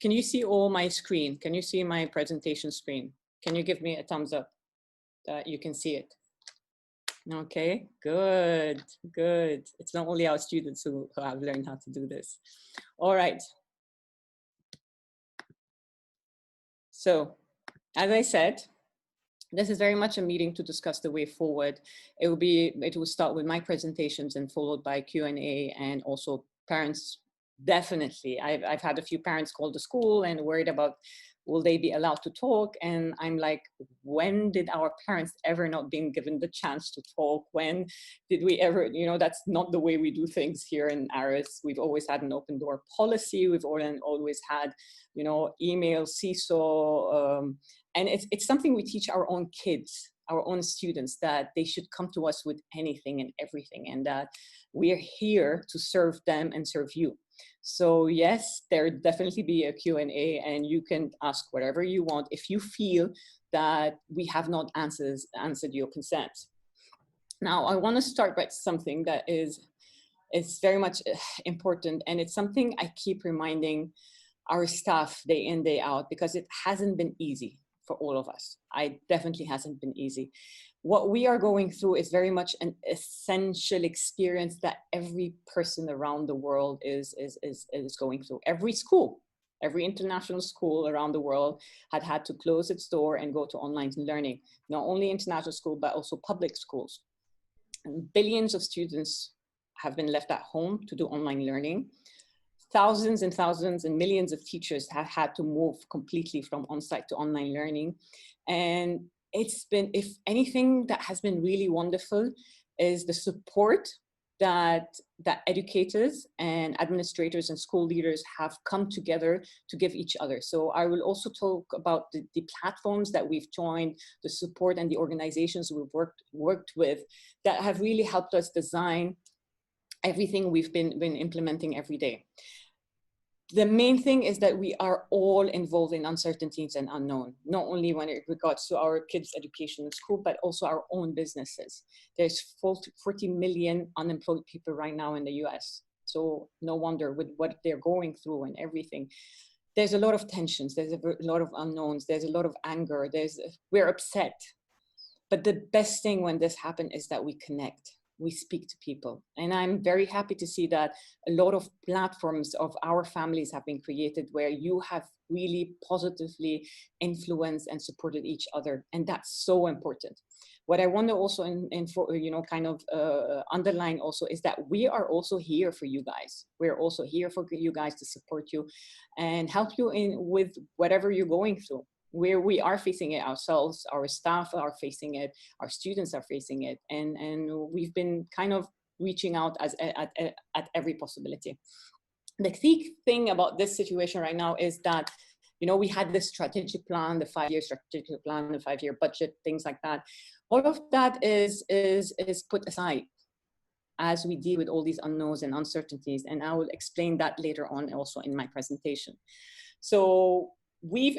Can you see all my screen? Can you see my presentation screen? Can you give me a thumbs up that you can see it? Okay, good, good. It's not only our students who have learned how to do this. All right. So, as I said, this is very much a meeting to discuss the way forward. It will start with my presentations and followed by Q&A, and also parents. Definitely, I've had a few parents call the school and worried about, will they be allowed to talk? And I'm like, when did our parents ever not been given the chance to talk? When did we ever, that's not the way we do things here in ARIS. We've always had an open door policy. We've always had, email, CISO, and it's something we teach our own kids, our own students, that they should come to us with anything and everything, and that we're here to serve them and serve you. So yes, there definitely be a Q&A, and you can ask whatever you want if you feel that we have not answered your concerns. Now, I want to start by something that is very much important, and it's something I keep reminding our staff day in, day out, because it hasn't been easy for all of us. It definitely hasn't been easy. What we are going through is very much an essential experience that every person around the world is going through. Every school, every international school around the world had to close its door and go to online learning. Not only international school, but also public schools. And billions of students have been left at home to do online learning. Thousands and thousands and millions of teachers have had to move completely from on-site to online learning. And it's been, if anything, that has been really wonderful is the support that educators and administrators and school leaders have come together to give each other. So I will also talk about the platforms that we've joined, the support and the organizations we've worked with that have really helped us design everything we've been implementing every day. The main thing is that we are all involved in uncertainties and unknown, not only when it regards to our kids' education in school, but also our own businesses. There's 40 million unemployed people right now in the US. So no wonder with what they're going through and everything. There's a lot of tensions, there's a lot of unknowns, there's a lot of anger, we're upset. But the best thing when this happens is that we connect. We speak to people. And I'm very happy to see that a lot of platforms of our families have been created where you have really positively influenced and supported each other. And that's so important. What I want to also underline also is that we are also here for you guys. We're also here for you guys to support you and help you with whatever you're going through. Where we are facing it ourselves, our staff are facing it, our students are facing it, and we've been kind of reaching out at every possibility. The key thing about this situation right now is that, we had this strategic plan, the 5-year strategic plan, the 5-year budget, things like that. All of that is put aside as we deal with all these unknowns and uncertainties, and I will explain that later on also in my presentation. So we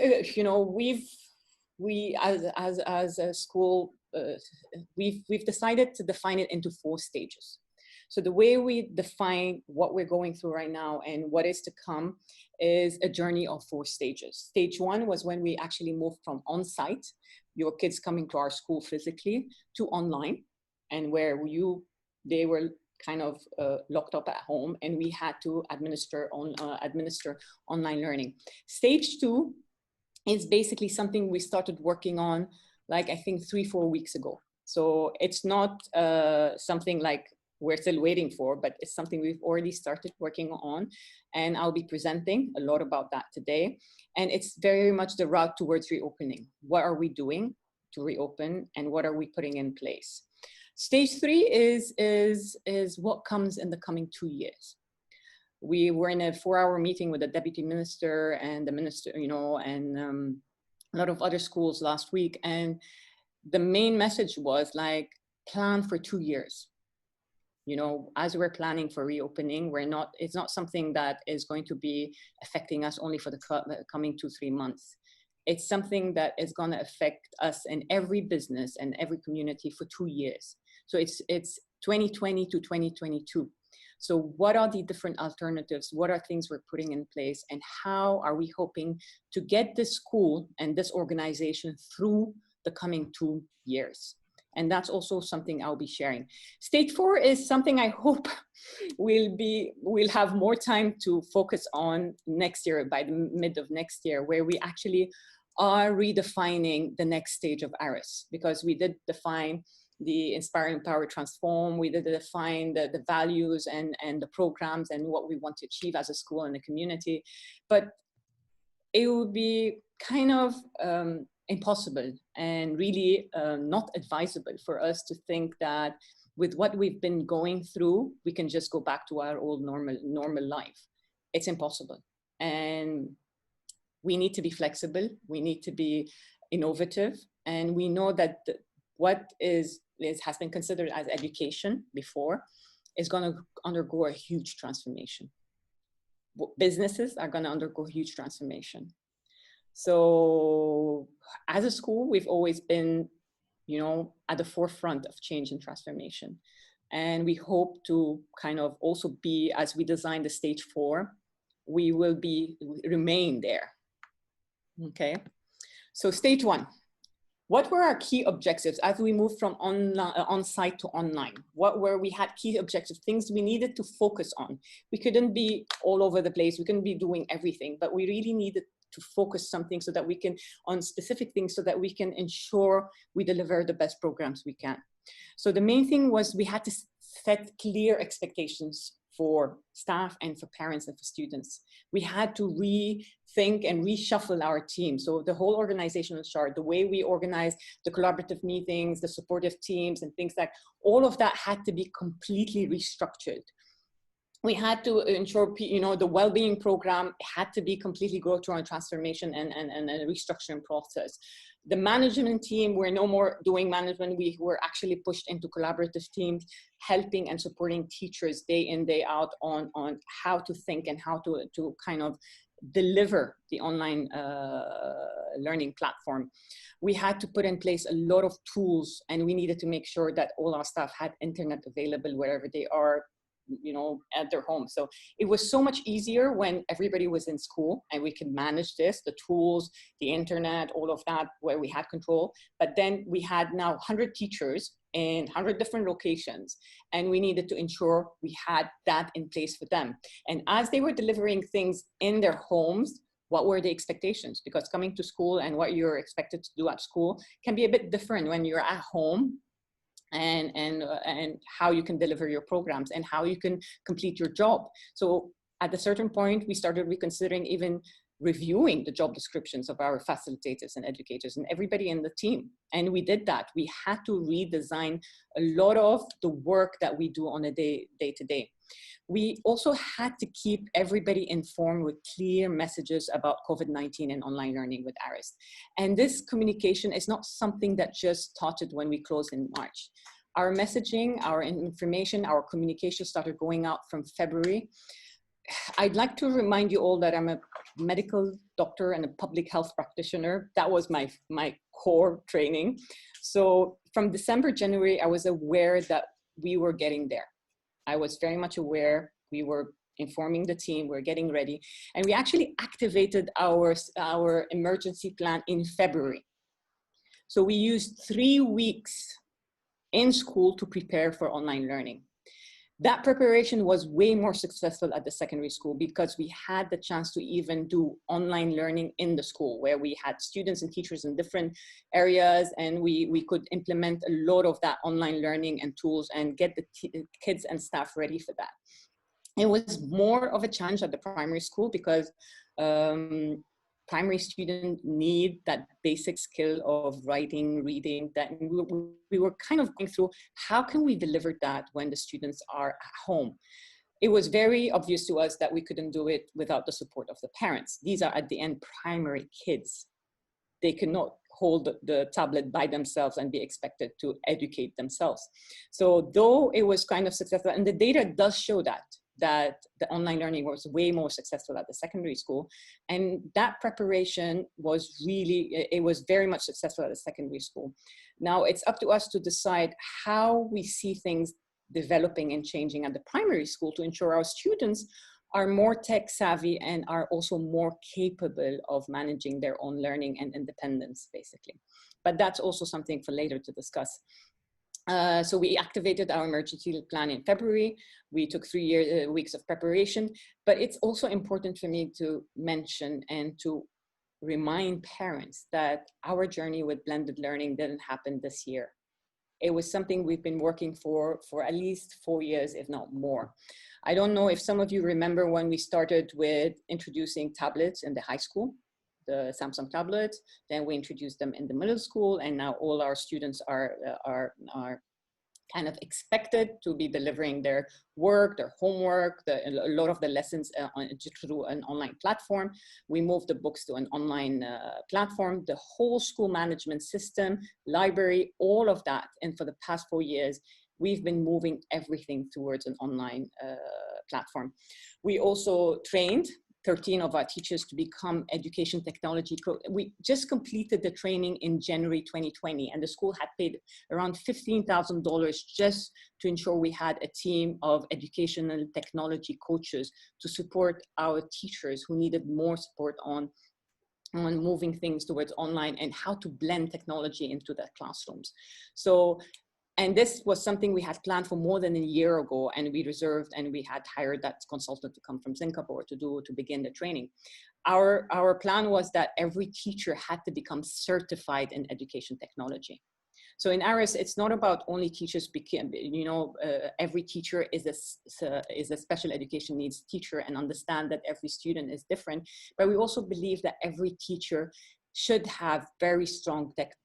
as a school, we've decided to define it into 4 stages. So the way we define what we're going through right now and what is to come is a journey of 4 stages. Stage 1 was when we actually moved from on-site, your kids coming to our school physically, to online, and where they were kind of locked up at home, and we had to administer online learning. Stage 2 is basically something we started working on, like I think 3-4 weeks ago. So it's not something like we're still waiting for, but it's something we've already started working on, and I'll be presenting a lot about that today. And it's very much the route towards reopening. What are we doing to reopen, and what are we putting in place? Stage 3 is what comes in the coming 2 years. We were in a 4-hour meeting with the deputy minister and the minister, and a lot of other schools last week. And the main message was like, plan for 2 years. As we're planning for reopening, it's not something that is going to be affecting us only for the coming 2-3 months. It's something that is going to affect us in every business and every community for 2 years. So it's 2020 to 2022. So what are the different alternatives? What are things we're putting in place? And how are we hoping to get this school and this organization through the coming 2 years? And that's also something I'll be sharing. Stage 4 is something I hope we'll have more time to focus on next year, by the mid of next year, where we actually are redefining the next stage of ARIS, because we did define the Inspire, Empower, Transform. We did define the values and the programs and what we want to achieve as a school and a community. But it would be kind of impossible and really not advisable for us to think that with what we've been going through, we can just go back to our old normal life. It's impossible. And we need to be flexible. We need to be innovative. And we know that what has been considered as education before is going to undergo a huge transformation. Businesses are going to undergo huge transformation. So as a school, we've always been, at the forefront of change and transformation. And we hope to kind of also be, as we design the stage 4, we will remain there. Okay. So stage 1. What were our key objectives as we moved from on-site to online? We had key objectives, things we needed to focus on. We couldn't be all over the place. We couldn't be doing everything, but we really needed to focus something so that we can, on specific things, so that we can ensure we deliver the best programs we can. So the main thing was we had to set clear expectations for staff and for parents and for students. We had to rethink and reshuffle our team. So the whole organizational chart, the way we organize the collaborative meetings, the supportive teams and things like, all of that had to be completely restructured. We had to ensure, the well-being program had to be completely go through a transformation and a restructuring process. The management team, we're no more doing management. We were actually pushed into collaborative teams, helping and supporting teachers day in, day out on how to think and how to kind of deliver the online learning platform. We had to put in place a lot of tools, and we needed to make sure that all our staff had internet available wherever they are, at their home. So it was so much easier when everybody was in school and we could manage this, the tools, the internet, all of that, where we had control. But then we had now 100 teachers in 100 different locations, and we needed to ensure we had that in place for them. And as they were delivering things in their homes, what were the expectations? Because coming to school and what you're expected to do at school can be a bit different when you're at home, and how you can deliver your programs and how you can complete your job. So at a certain point, we started reconsidering even reviewing the job descriptions of our facilitators and educators and everybody in the team. And we did that. We had to redesign a lot of the work that we do on a day-to-day. We also had to keep everybody informed with clear messages about COVID-19 and online learning with ARIS. And this communication is not something that just started when we closed in March. Our messaging, our information, our communication started going out from February. I'd like to remind you all that I'm a medical doctor and a public health practitioner. That was my core training. So from December, January, I was aware that we were getting there. I was very much aware. We were informing the team, we're getting ready. And we actually activated our emergency plan in February. So we used 3 weeks in school to prepare for online learning. That preparation was way more successful at the secondary school because we had the chance to even do online learning in the school, where we had students and teachers in different areas, and we could implement a lot of that online learning and tools and get the kids and staff ready for that. It was more of a challenge at the primary school because primary students need that basic skill of writing, reading, that we were kind of going through, how can we deliver that when the students are at home? It was very obvious to us that we couldn't do it without the support of the parents. These are at the end primary kids. They cannot hold the tablet by themselves and be expected to educate themselves. So though it was kind of successful, and the data does show that the online learning was way more successful at the secondary school. And that preparation was really, it was very much successful at the secondary school. Now it's up to us to decide how we see things developing and changing at the primary school to ensure our students are more tech savvy and are also more capable of managing their own learning and independence, basically. But that's also something for later to discuss. So we activated our emergency plan in February. We took 3 weeks of preparation, but it's also important for me to mention and to remind parents that our journey with blended learning didn't happen this year. It was something we've been working for at least 4 years, if not more. I don't know if some of you remember when we started with introducing tablets in the high school, the Samsung tablets, then we introduced them in the middle school, and now all our students are kind of expected to be delivering their work, their homework, a lot of the lessons through an online platform. We moved the books to an online platform, the whole school management system, library, all of that. And for the past 4 years, we've been moving everything towards an online platform. We also trained 13 of our teachers to become education technology coach. We just completed the training in January 2020, and the school had paid around $15,000 just to ensure we had a team of educational technology coaches to support our teachers who needed more support on moving things towards online and how to blend technology into their classrooms. So, and this was something we had planned for more than a year ago, and we reserved and we had hired that consultant to come from Singapore to begin the training. Our plan was that every teacher had to become certified in education technology. So in ARIS, it's not about only teachers every teacher is a special education needs teacher and understand that every student is different, but we also believe that every teacher should have very strong tech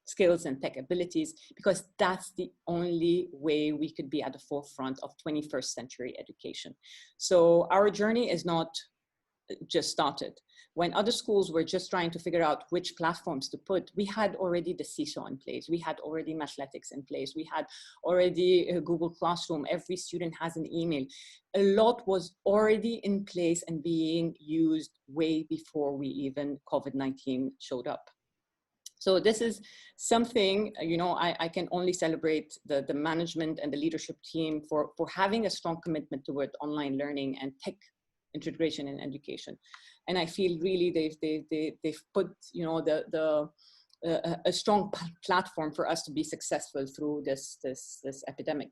skills and tech abilities, because that's the only way we could be at the forefront of 21st century education. So our journey is not just started. When other schools were just trying to figure out which platforms to put, we had already the Seesaw in place. We had already Mathletics in place. We had already Google Classroom. Every student has an email. A lot was already in place and being used way before we even COVID-19 showed up. So this is something, I can only celebrate the management and the leadership team for having a strong commitment toward online learning and tech integration in education. And I feel really they've put, a strong platform for us to be successful through this epidemic.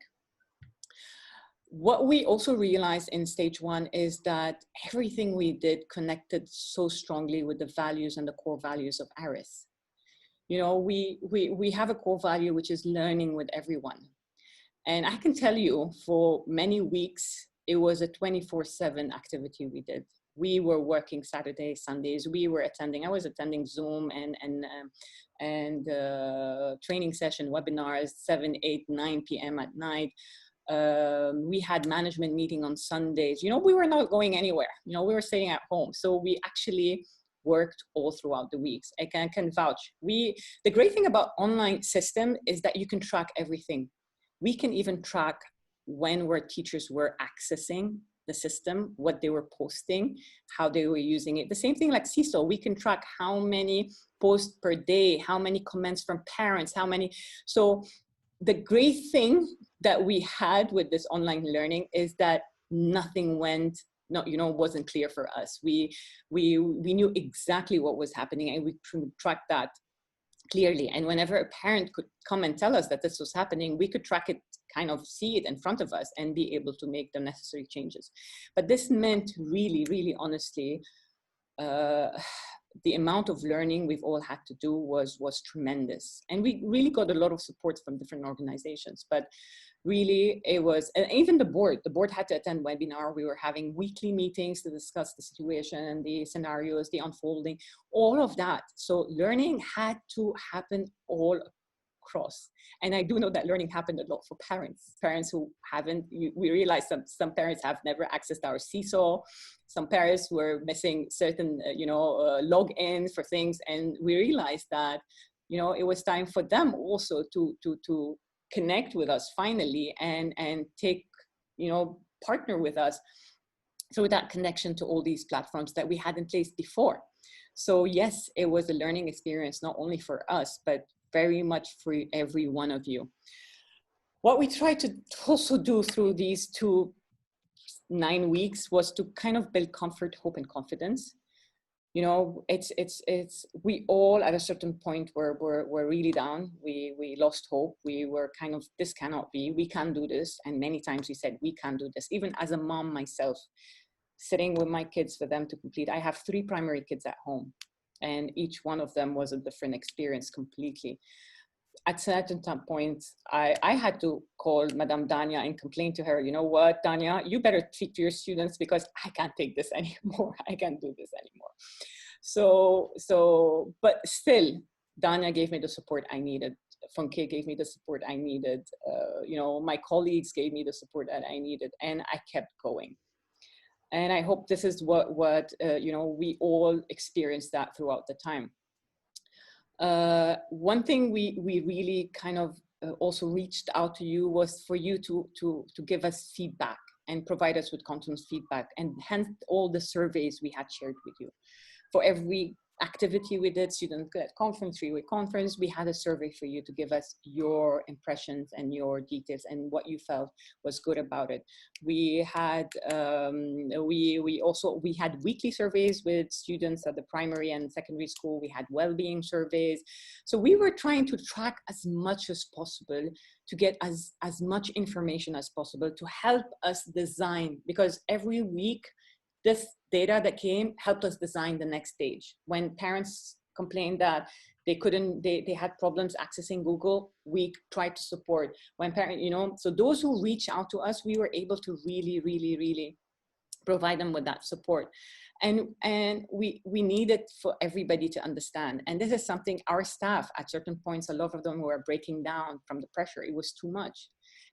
What we also realized in stage 1 is that everything we did connected so strongly with the values and the core values of ARIS. We have a core value, which is learning with everyone. And I can tell you, for many weeks, it was a 24/7 activity we did. We were working Saturdays, Sundays. I was attending Zoom and training session webinars, 7, 8, 9 p.m. at night. We had management meeting on Sundays. We were not going anywhere. We were staying at home. So we actually worked all throughout the weeks. I can vouch. The great thing about online system is that you can track everything. We can even track when teachers were accessing the system, what they were posting, how they were using it. The same thing like Seesaw, we can track how many posts per day, how many comments from parents, how many. So the great thing that we had with this online learning is that nothing wasn't clear for us. We knew exactly what was happening, and we could track that clearly. And whenever a parent could come and tell us that this was happening, we could track it, kind of see it in front of us and be able to make the necessary changes. But this meant really, really honestly, the amount of learning we've all had to do was tremendous. And we really got a lot of support from different organizations, but really it was, and even the board had to attend webinar. We were having weekly meetings to discuss the situation and the scenarios, the unfolding, all of that. So learning had to happen all across. And I do know that learning happened a lot for parents who haven't, we realized some parents have never accessed our Seesaw. Some parents were missing certain, login for things. And we realized that, it was time for them also to connect with us finally and take, partner with us through that connection to all these platforms that we had in place before. So yes, it was a learning experience, not only for us, but very much for every one of you. What we tried to also do through these 9 weeks was to kind of build comfort, hope, and confidence. You know, we all at a certain point were really down. We lost hope. We were kind of, this cannot be, we can't do this. And many times we said, we can't do this. Even as a mom myself, sitting with my kids for them to complete. I have 3 primary kids at home, and each one of them was a different experience completely. At certain point, I had to call Madame Danya and complain to her, you know what, Danya, you better speak to your students because I can't take this anymore. I can't do this anymore. But still, Danya gave me the support I needed. Funke gave me the support I needed. You know, my colleagues gave me the support that I needed, and I kept going. And I hope this is what you know, we all experienced that throughout the time. One thing we really kind of also reached out to you was for you to give us feedback and provide us with continuous feedback, and hence all the surveys we had shared with you. For every activity we did, student conference, 3-week conference, we had a survey for you to give us your impressions and your details and what you felt was good about it. We had we had weekly surveys with students at the primary and secondary school. We had well-being surveys. So we were trying to track as much as possible to get as much information as possible to help us design, because every week this data that came helped us design the next stage. When parents complained that they had problems accessing Google, we tried to support. When parents, you know, so those who reach out to us, we were able to really provide them with that support. And we needed for everybody to understand. And this is something our staff at certain points, a lot of them were breaking down from the pressure. It was too much.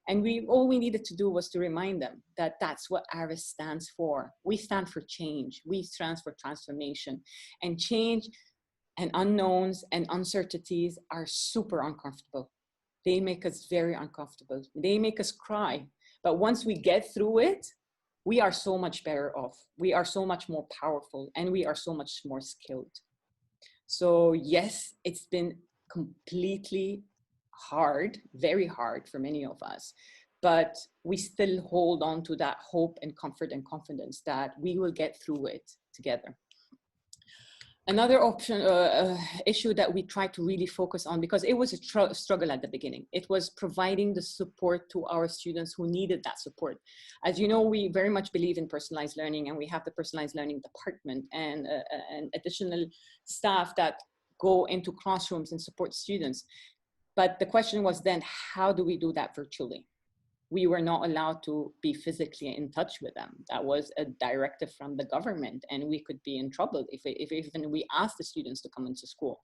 And all we needed to do was to remind them that that's what ARIS stands for. We stand for change. We stand for transformation. And change and unknowns and uncertainties are super uncomfortable. They make us very uncomfortable. They make us cry. But once we get through it, we are so much better off. We are so much more powerful, and we are so much more skilled. So yes, it's been completely hard, very hard for many of us, but we still hold on to that hope and comfort and confidence that we will get through it together. Another issue that we tried to really focus on, because it was a struggle at the beginning, it was providing the support to our students who needed that support. As you know, we very much believe in personalized learning, and we have the personalized learning department and additional staff that go into classrooms and support students. But the question was then, how do we do that virtually? We were not allowed to be physically in touch with them. That was a directive from the government, and we could be in trouble if even we asked the students to come into school.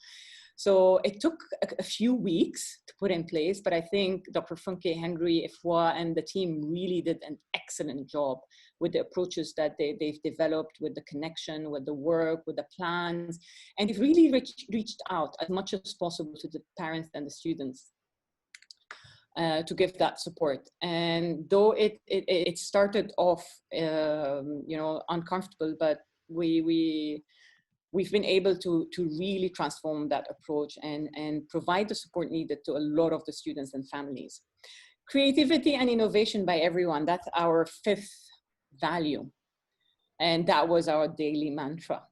So it took a few weeks to put in place, but I think Dr. Funke, Henry, Ifwa, and the team really did an excellent job with the approaches that they've developed, with the connection, with the work, with the plans, and it really reached out as much as possible to the parents and the students. To give that support. And though it started off, you know, uncomfortable, but we've been able to really transform that approach and provide the support needed to a lot of the students and families. Creativity and innovation by everyone, that's our 5th value. And that was our daily mantra.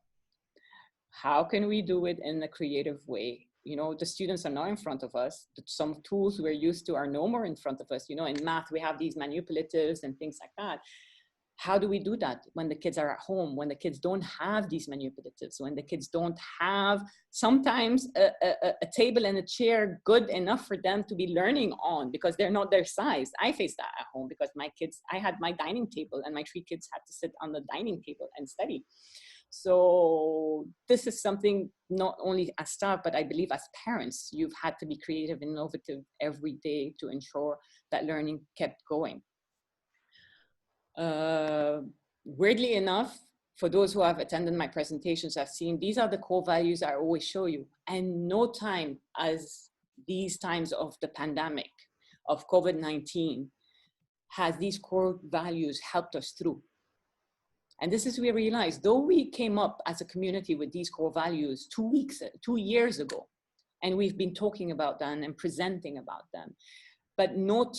How can we do it in a creative way? You know, the students are now in front of us. Some tools we're used to are no more in front of us. You know, in math, we have these manipulatives and things like that. How do we do that when the kids are at home, when the kids don't have these manipulatives, when the kids don't have sometimes a table and a chair good enough for them to be learning on because they're not their size? I faced that at home because my kids, I had my dining table and my 3 kids had to sit on the dining table and study. So this is something not only as staff, but I believe as parents, you've had to be creative and innovative every day to ensure that learning kept going. Weirdly enough, for those who have attended my presentations, I've seen these are the core values I always show you. And no time as these times of the pandemic, of COVID-19, has these core values helped us through. And this is we realized, though we came up as a community with these core values 2 years ago, and we've been talking about them and presenting about them, But no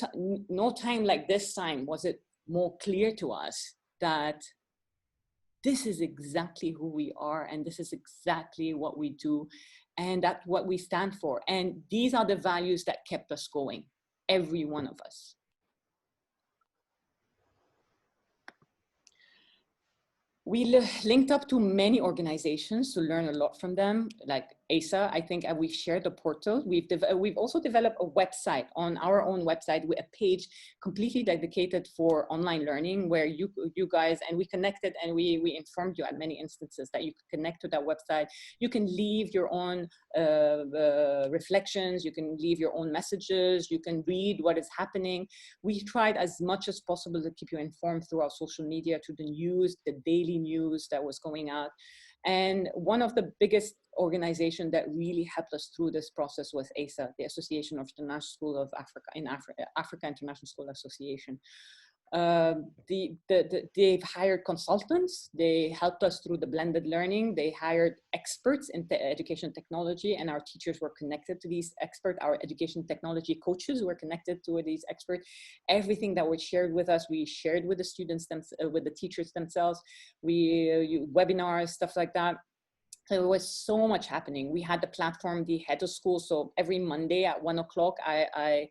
time like this time was it more clear to us that this is exactly who we are, and this is exactly what we do, and that's what we stand for. And these are the values that kept us going, every one of us. We linked up to many organizations to learn a lot from them, like ASA. I think we've shared the portal. We've also developed a website on our own website with a page completely dedicated for online learning, where you guys, and we connected, and we informed you at many instances that you could connect to that website. You can leave your own reflections, you can leave your own messages, you can read what is happening. We tried as much as possible to keep you informed through our social media, to the news, the daily news that was going out. And one of the biggest organizations that really helped us through this process was ASA, the Association of International School of Africa, Africa International School Association. They've hired consultants. They helped us through the blended learning. They hired experts in education technology, and our teachers were connected to these experts. Our education technology coaches were connected to these experts. Everything that was shared with us, we shared with the students, with the teachers themselves. Webinars, stuff like that. So there was so much happening. We had the platform, the head of school. So every Monday at 1 o'clock, I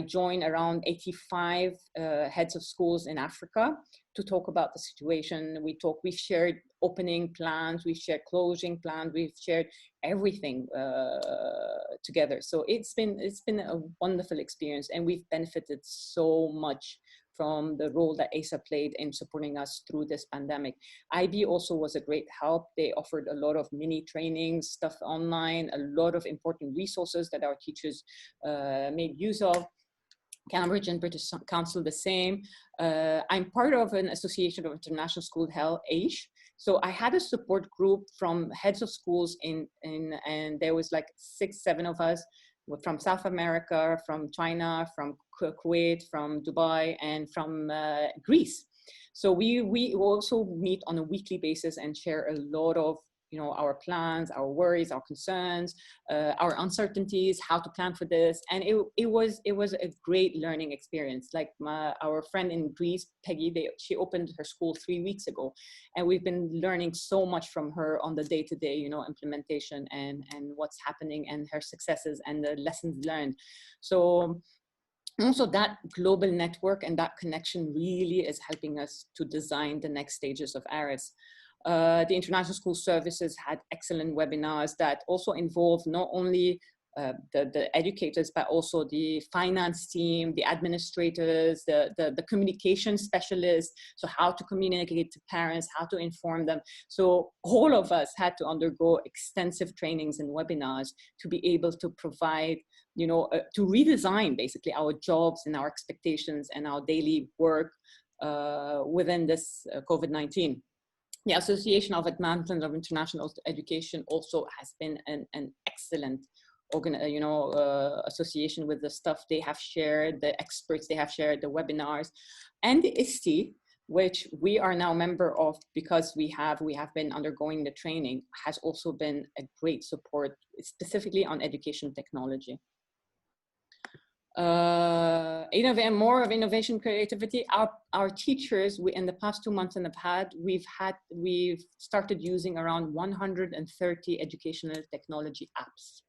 join around 85 heads of schools in Africa to talk about the situation. We've shared opening plans, we've shared closing plans, we've shared everything together. So it's been a wonderful experience, and we've benefited so much from the role that ASA played in supporting us through this pandemic. IB also was a great help. They offered a lot of mini trainings, stuff online, a lot of important resources that our teachers made use of. Cambridge and British Council the same. I'm part of an association of international school held AISH. So I had a support group from heads of schools and there was like 6-7 of us from South America, from China, from Kuwait, from Dubai, and from Greece. So we also meet on a weekly basis and share a lot of our plans, our worries, our concerns, our uncertainties, how to plan for this. And it was a great learning experience. Like our friend in Greece, Peggy, she opened her school 3 weeks ago, and we've been learning so much from her on the day-to-day, implementation and what's happening and her successes and the lessons learned. So also that global network and that connection really is helping us to design the next stages of ARIS. The International School Services had excellent webinars that also involved not only the educators, but also the finance team, the administrators, the communication specialists. So how to communicate to parents, how to inform them. So all of us had to undergo extensive trainings and webinars to be able to provide, to redesign basically our jobs and our expectations and our daily work within this COVID-19. The Association of Advancement of International Education also has been an excellent association with the stuff they have shared, the experts they have shared, the webinars, and the ISTE, which we are now member of because we have been undergoing the training, has also been a great support, specifically on education technology. More of innovation creativity. Our teachers, in the past 2 months and we've started using around 130 educational technology apps.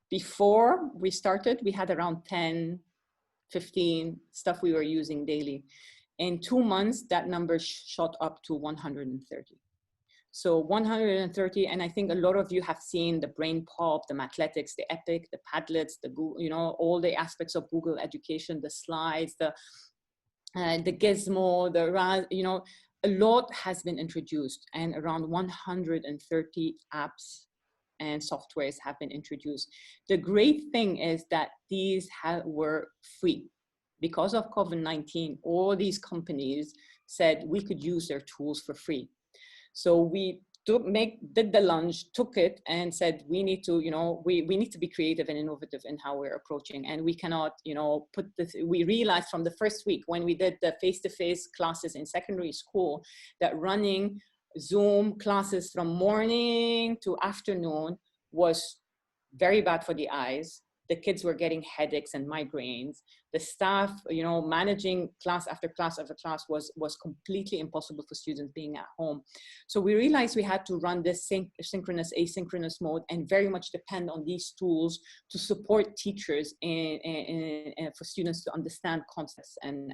Before we started, we had around 10, 15 stuff we were using daily. In 2 months, that number shot up to 130. So 130, and I think a lot of you have seen the Brain Pop, the Mathletics, the Epic, the Padlets, the Google, all the aspects of Google Education, the slides, the Gizmo, a lot has been introduced, and around 130 apps and softwares have been introduced. The great thing is that these were free. Because of COVID-19, all these companies said we could use their tools for free. So we did the lunge, took it, and said we need to, we need to be creative and innovative in how we're approaching, and we cannot, put this. We realized from the first week when we did the face-to-face classes in secondary school that running Zoom classes from morning to afternoon was very bad for the eyes. the kids were getting headaches and migraines. The staff, you know, managing class after class after class was completely impossible for students being at home. So we realized we had to run this synchronous, asynchronous mode and very much depend on these tools to support teachers for students to understand concepts and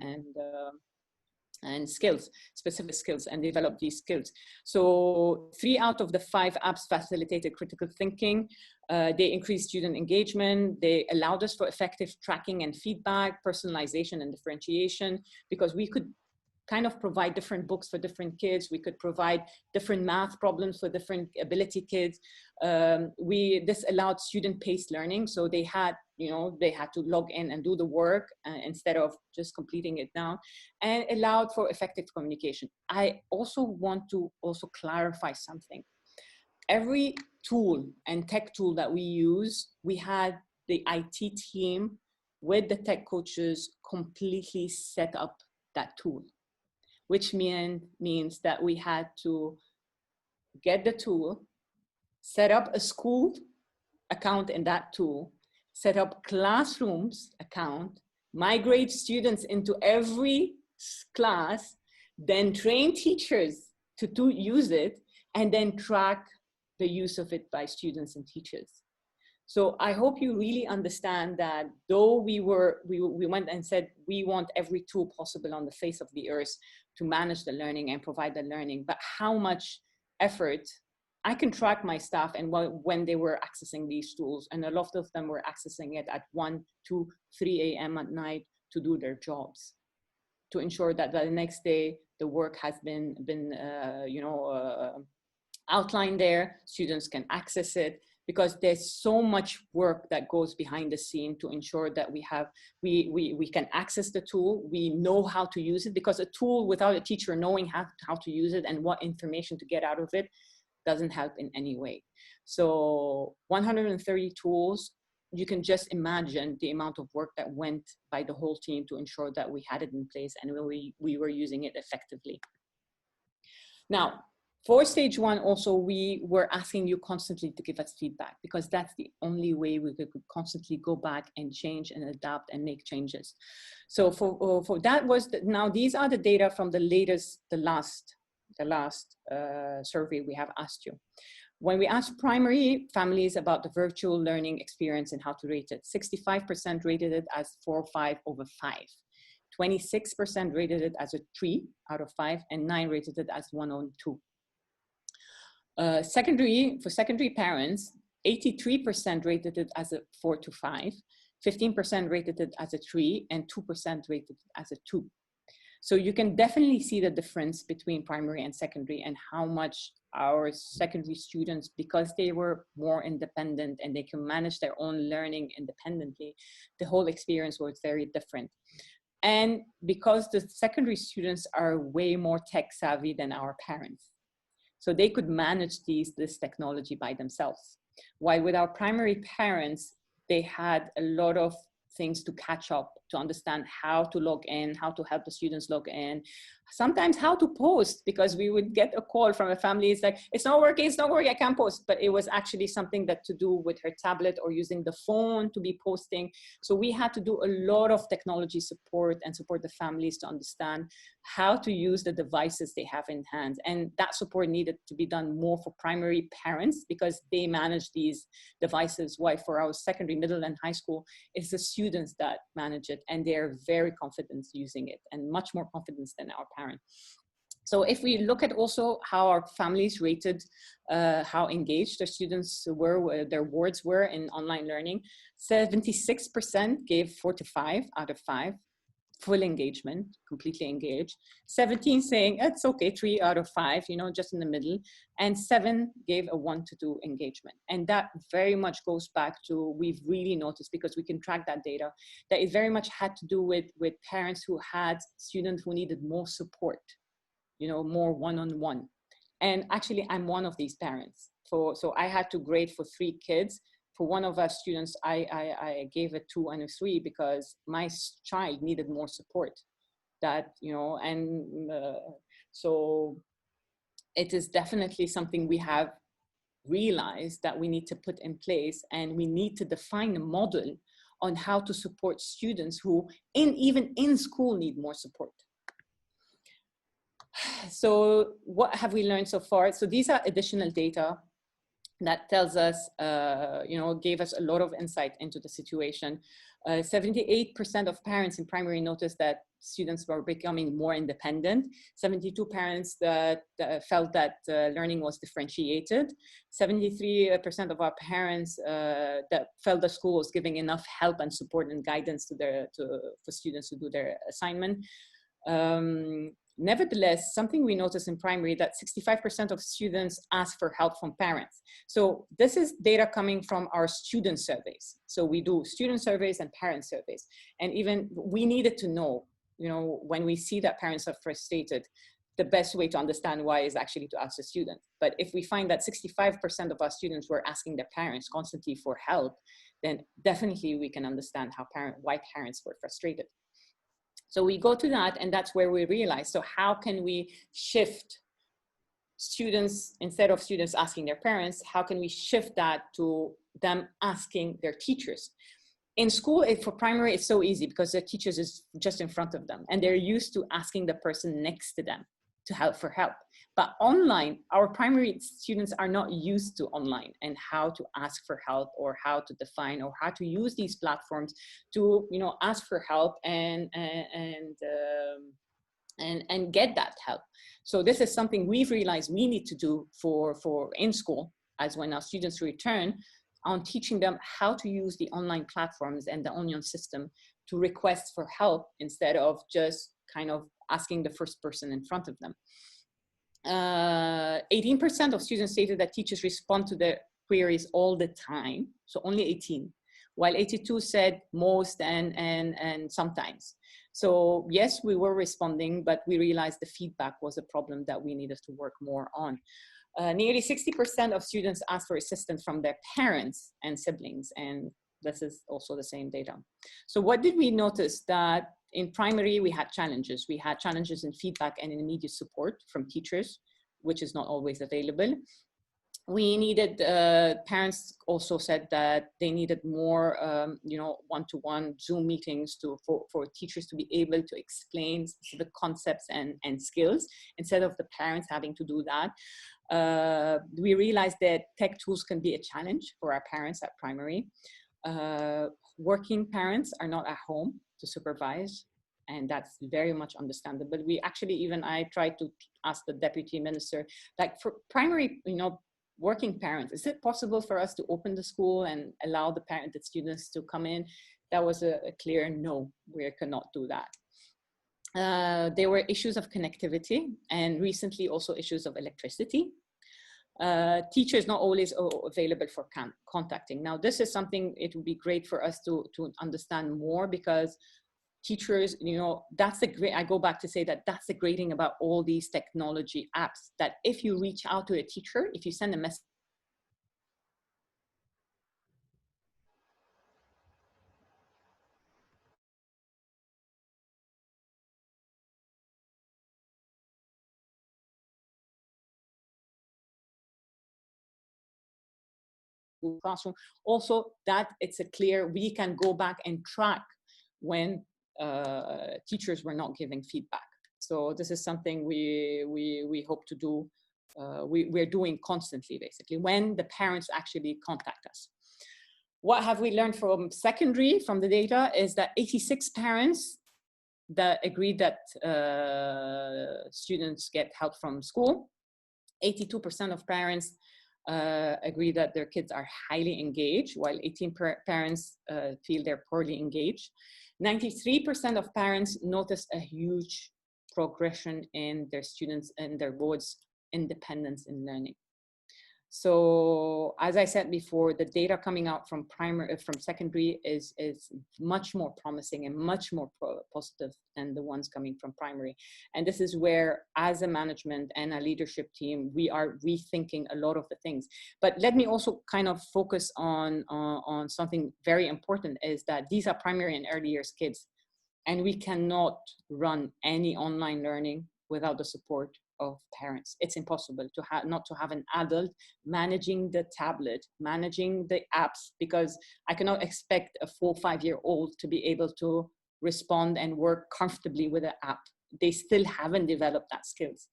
skills, specific skills, and develop these skills. So 3 out of the 5 apps facilitated critical thinking. They increased student engagement. They allowed us for effective tracking and feedback, personalization and differentiation, because we could kind of provide different books for different kids. We could provide different math problems for different ability kids. This allowed student-paced learning. So they had, you know, they had to log in and do the work instead of just completing it down, and allowed for effective communication. I also want to clarify something. Every tool and tech tool that we use, we had the IT team with the tech coaches completely set up that tool, which means that we had to get the tool, set up a school account in that tool, set up classrooms account, migrate students into every class, then train teachers to use it, and then track the use of it by students and teachers. So I hope you really understand that though we went and said we want every tool possible on the face of the earth to manage the learning and provide the learning, but how much effort, I can track my staff and when they were accessing these tools, and a lot of them were accessing it at 1, 2, 3 a.m. at night to do their jobs, to ensure that the next day the work has been outlined there, students can access it, because there's so much work that goes behind the scene to ensure that we can access the tool, we know how to use it, because a tool without a teacher knowing how to use it and what information to get out of it doesn't help in any way. So 130 tools, you can just imagine the amount of work that went by the whole team to ensure that we had it in place and we were using it effectively. Now, for stage 1 also, we were asking you constantly to give us feedback, because that's the only way we could constantly go back and change and adapt and make changes. So for that was, now these are the data from the last survey we have asked you. When we asked primary families about the virtual learning experience and how to rate it, 65% rated it as 4 or 5 over 5. 26% rated it as a 3 out of 5, and 9 rated it as 1 on 2. For secondary parents, 83% rated it as a 4 to 5, 15% rated it as a 3, and 2% rated it as a 2. So you can definitely see the difference between primary and secondary, and how much our secondary students, because they were more independent and they can manage their own learning independently, the whole experience was very different. And because the secondary students are way more tech savvy than our parents, so they could manage this technology by themselves. While with our primary parents, they had a lot of things to catch up, to understand how to log in, how to help the students log in, sometimes how to post, because we would get a call from a family, it's like, it's not working, I can't post. But it was actually something that to do with her tablet or using the phone to be posting. So we had to do a lot of technology support and support the families to understand how to use the devices they have in hand. And that support needed to be done more for primary parents, because they manage these devices, while for our secondary, middle and high school, it's the students that manage it, and they're very confident using it, and much more confidence than our parents. So if we look at also how our families rated how engaged their students were, their wards were in online learning, 76% gave 4 to 5 out of 5, full engagement, completely engaged. 17 saying it's okay, 3 out of 5, you know, just in the middle. And 7 gave a 1 to 2 engagement. And that very much goes back to, we've really noticed, because we can track that data, that it very much had to do with parents who had students who needed more support, you know, more one-on-one. And actually, I'm one of these parents. So I had to grade for 3 kids. For one of our students, I gave a 2 and a 3 because my child needed more support. That, you know, and so it is definitely something we have realized that we need to put in place, and we need to define a model on how to support students who even in school need more support. So what have we learned so far? So these are additional data that tells us, gave us a lot of insight into the situation. 78% of parents in primary noticed that students were becoming more independent. 72 parents that felt that learning was differentiated. 73% of our parents that felt the school was giving enough help and support and guidance for students to do their assignment. Nevertheless, something we noticed in primary, that 65% of students ask for help from parents. So this is data coming from our student surveys. So we do student surveys and parent surveys. And even we needed to know, when we see that parents are frustrated, the best way to understand why is actually to ask the student. But if we find that 65% of our students were asking their parents constantly for help, then definitely we can understand why parents were frustrated. So we go to that, and that's where we realize, so how can we shift students, instead of students asking their parents, how can we shift that to them asking their teachers? In school, for primary, it's so easy because their teachers is just in front of them, and they're used to asking the person next to them for help. But online, our primary students are not used to online and how to ask for help, or how to define, or how to use these platforms to, ask for help and get that help. So this is something we've realized we need to do for in school, as when our students return, on teaching them how to use the online platforms and the onion system to request for help, instead of just kind of asking the first person in front of them. 18% of students stated that teachers respond to their queries all the time. So only 18, while 82 said most and sometimes. So yes, we were responding, but we realized the feedback was a problem that we needed to work more on. Nearly 60% of students asked for assistance from their parents and siblings, and this is also the same data. So what did we notice? That in primary, we had challenges. We had challenges in feedback and in immediate support from teachers, which is not always available. We needed, parents also said that they needed more, one-to-one Zoom meetings for teachers to be able to explain specific concepts and skills, instead of the parents having to do that. We realized that tech tools can be a challenge for our parents at primary. Working parents are not at home to supervise, and that's very much understandable. We actually, I tried to ask the deputy minister, like for primary, working parents, is it possible for us to open the school and allow the students to come in? That was a clear no, we cannot do that. There were issues of connectivity, and recently also issues of electricity. Teachers not always available for contacting. Now, this is something it would be great for us to understand more, because teachers, that's the great, I go back to say that that's the great thing about all these technology apps, that if you reach out to a teacher, if you send a message, classroom, also that it's a clear, we can go back and track when teachers were not giving feedback. So this is something we hope to do. We're doing constantly, basically, when the parents actually contact us. What have we learned from secondary, from the data, is that 86 parents that agreed that students get help from school. 82% of parents agree that their kids are highly engaged, while 18 parents feel they're poorly engaged. 93% of parents notice a huge progression in their students and their board's independence in learning. So as I said before, the data coming out from secondary is much more promising and much more positive than the ones coming from primary. And this is where, as a management and a leadership team, we are rethinking a lot of the things. But let me also kind of focus on something very important, is that these are primary and early years kids, and we cannot run any online learning without the support of parents. It's impossible to have not to have an adult managing the tablet, managing the apps, because I cannot expect a 4 or 5-year-old to be able to respond and work comfortably with an app. They still haven't developed that skills.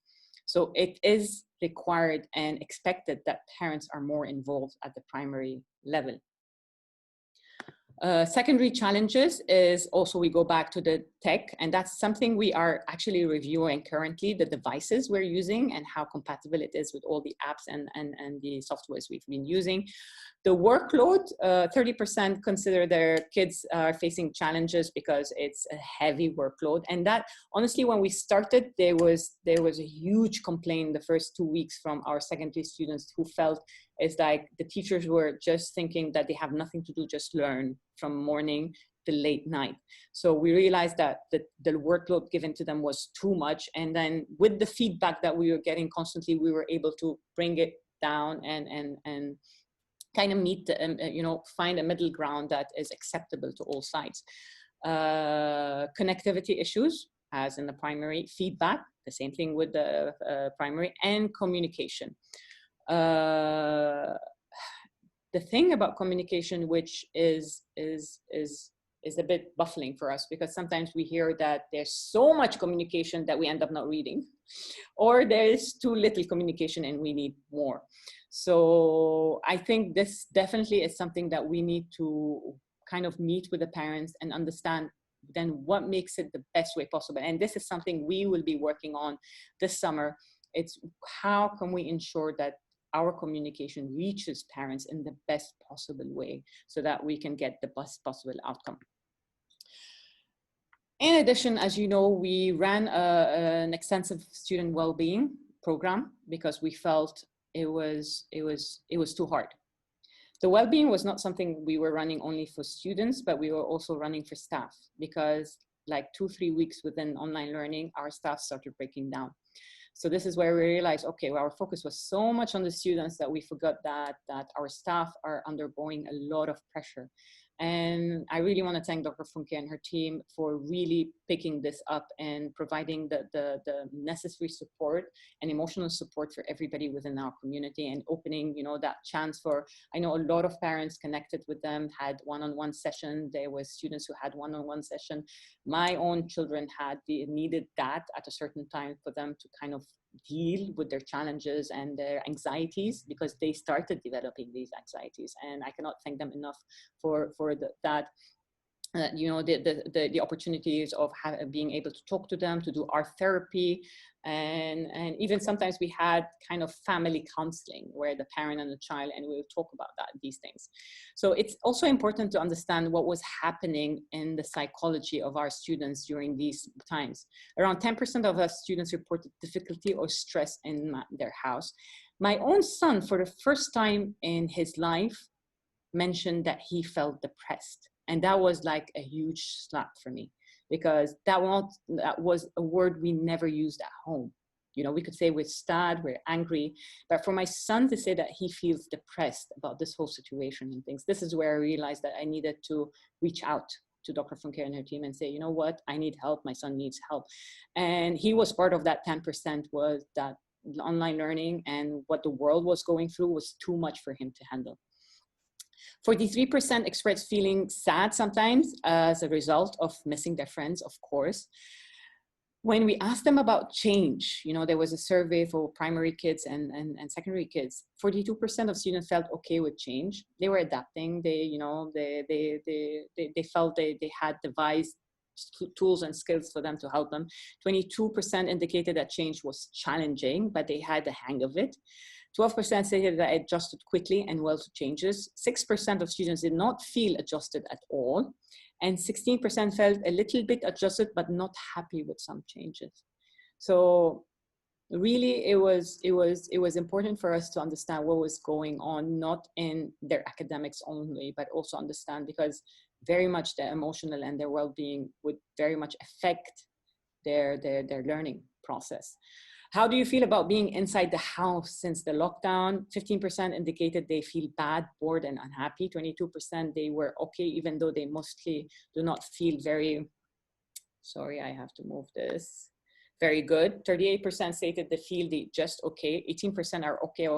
So it is required and expected that parents are more involved at the primary level. Secondary challenges is also, we go back to the tech, and that's something we are actually reviewing currently, the devices we're using and how compatible it is with all the apps and the softwares we've been using. The workload, 30% consider their kids are facing challenges because it's a heavy workload. And that, honestly, when we started, there was a huge complaint the first 2 weeks from our secondary students who felt it's like the teachers were just thinking that they have nothing to do, just learn from morning to late night. So we realized that the workload given to them was too much. And then with the feedback that we were getting constantly, we were able to bring it down and kind of meet, find a middle ground that is acceptable to all sides. Connectivity issues, as in the primary, feedback, the same thing with the primary, and communication. The thing about communication, which is a bit baffling for us, because sometimes we hear that there's so much communication that we end up not reading, or there's too little communication and we need more. So I think this definitely is something that we need to kind of meet with the parents and understand then what makes it the best way possible. And this is something we will be working on this summer. It's how can we ensure that our communication reaches parents in the best possible way so that we can get the best possible outcome. In addition, as you know, we ran an extensive student well-being program because we felt it was too hard. The well-being was not something we were running only for students, but we were also running for staff, because like 2-3 weeks within online learning, our staff started breaking down. So this is where we realized, okay, well, our focus was so much on the students that we forgot that our staff are undergoing a lot of pressure. And I really want to thank Dr. Funke and her team for really picking this up and providing the necessary support and emotional support for everybody within our community, and opening, that chance for, I know a lot of parents connected with them, had one-on-one session. There were students who had one-on-one session. My own children needed that at a certain time for them to kind of deal with their challenges and their anxieties, because they started developing these anxieties, and I cannot thank them enough for that. The opportunities of being able to talk to them, to do art therapy, and even sometimes we had kind of family counseling where the parent and the child, and we would talk about these things. So it's also important to understand what was happening in the psychology of our students during these times. Around 10% of our students reported difficulty or stress in their house. My own son, for the first time in his life, mentioned that he felt depressed. And that was like a huge slap for me, because that was a word we never used at home. We could say we're sad, we're angry, but for my son to say that he feels depressed about this whole situation and things, this is where I realized that I needed to reach out to Dr. Funke and her team and say, you know what, I need help, my son needs help. And he was part of that 10%, was that online learning and what the world was going through was too much for him to handle. 43% expressed feeling sad sometimes as a result of missing their friends, of course. When we asked them about change, there was a survey for primary kids and secondary kids. 42% of students felt okay with change. They were adapting. They felt they had devised tools and skills for them to help them. 22% indicated that change was challenging, but they had the hang of it. 12% stated that it adjusted quickly and well to changes. 6% of students did not feel adjusted at all. And 16% felt a little bit adjusted, but not happy with some changes. So really, it was important for us to understand what was going on, not in their academics only, but also understand, because very much their emotional and their well-being would very much affect their learning process. How do you feel about being inside the house since the lockdown? 15% indicated they feel bad, bored, and unhappy. 22% they were okay, even though they mostly do not feel very, sorry, I have to move this. very good. 38% stated they feel they just okay. 18% are okay,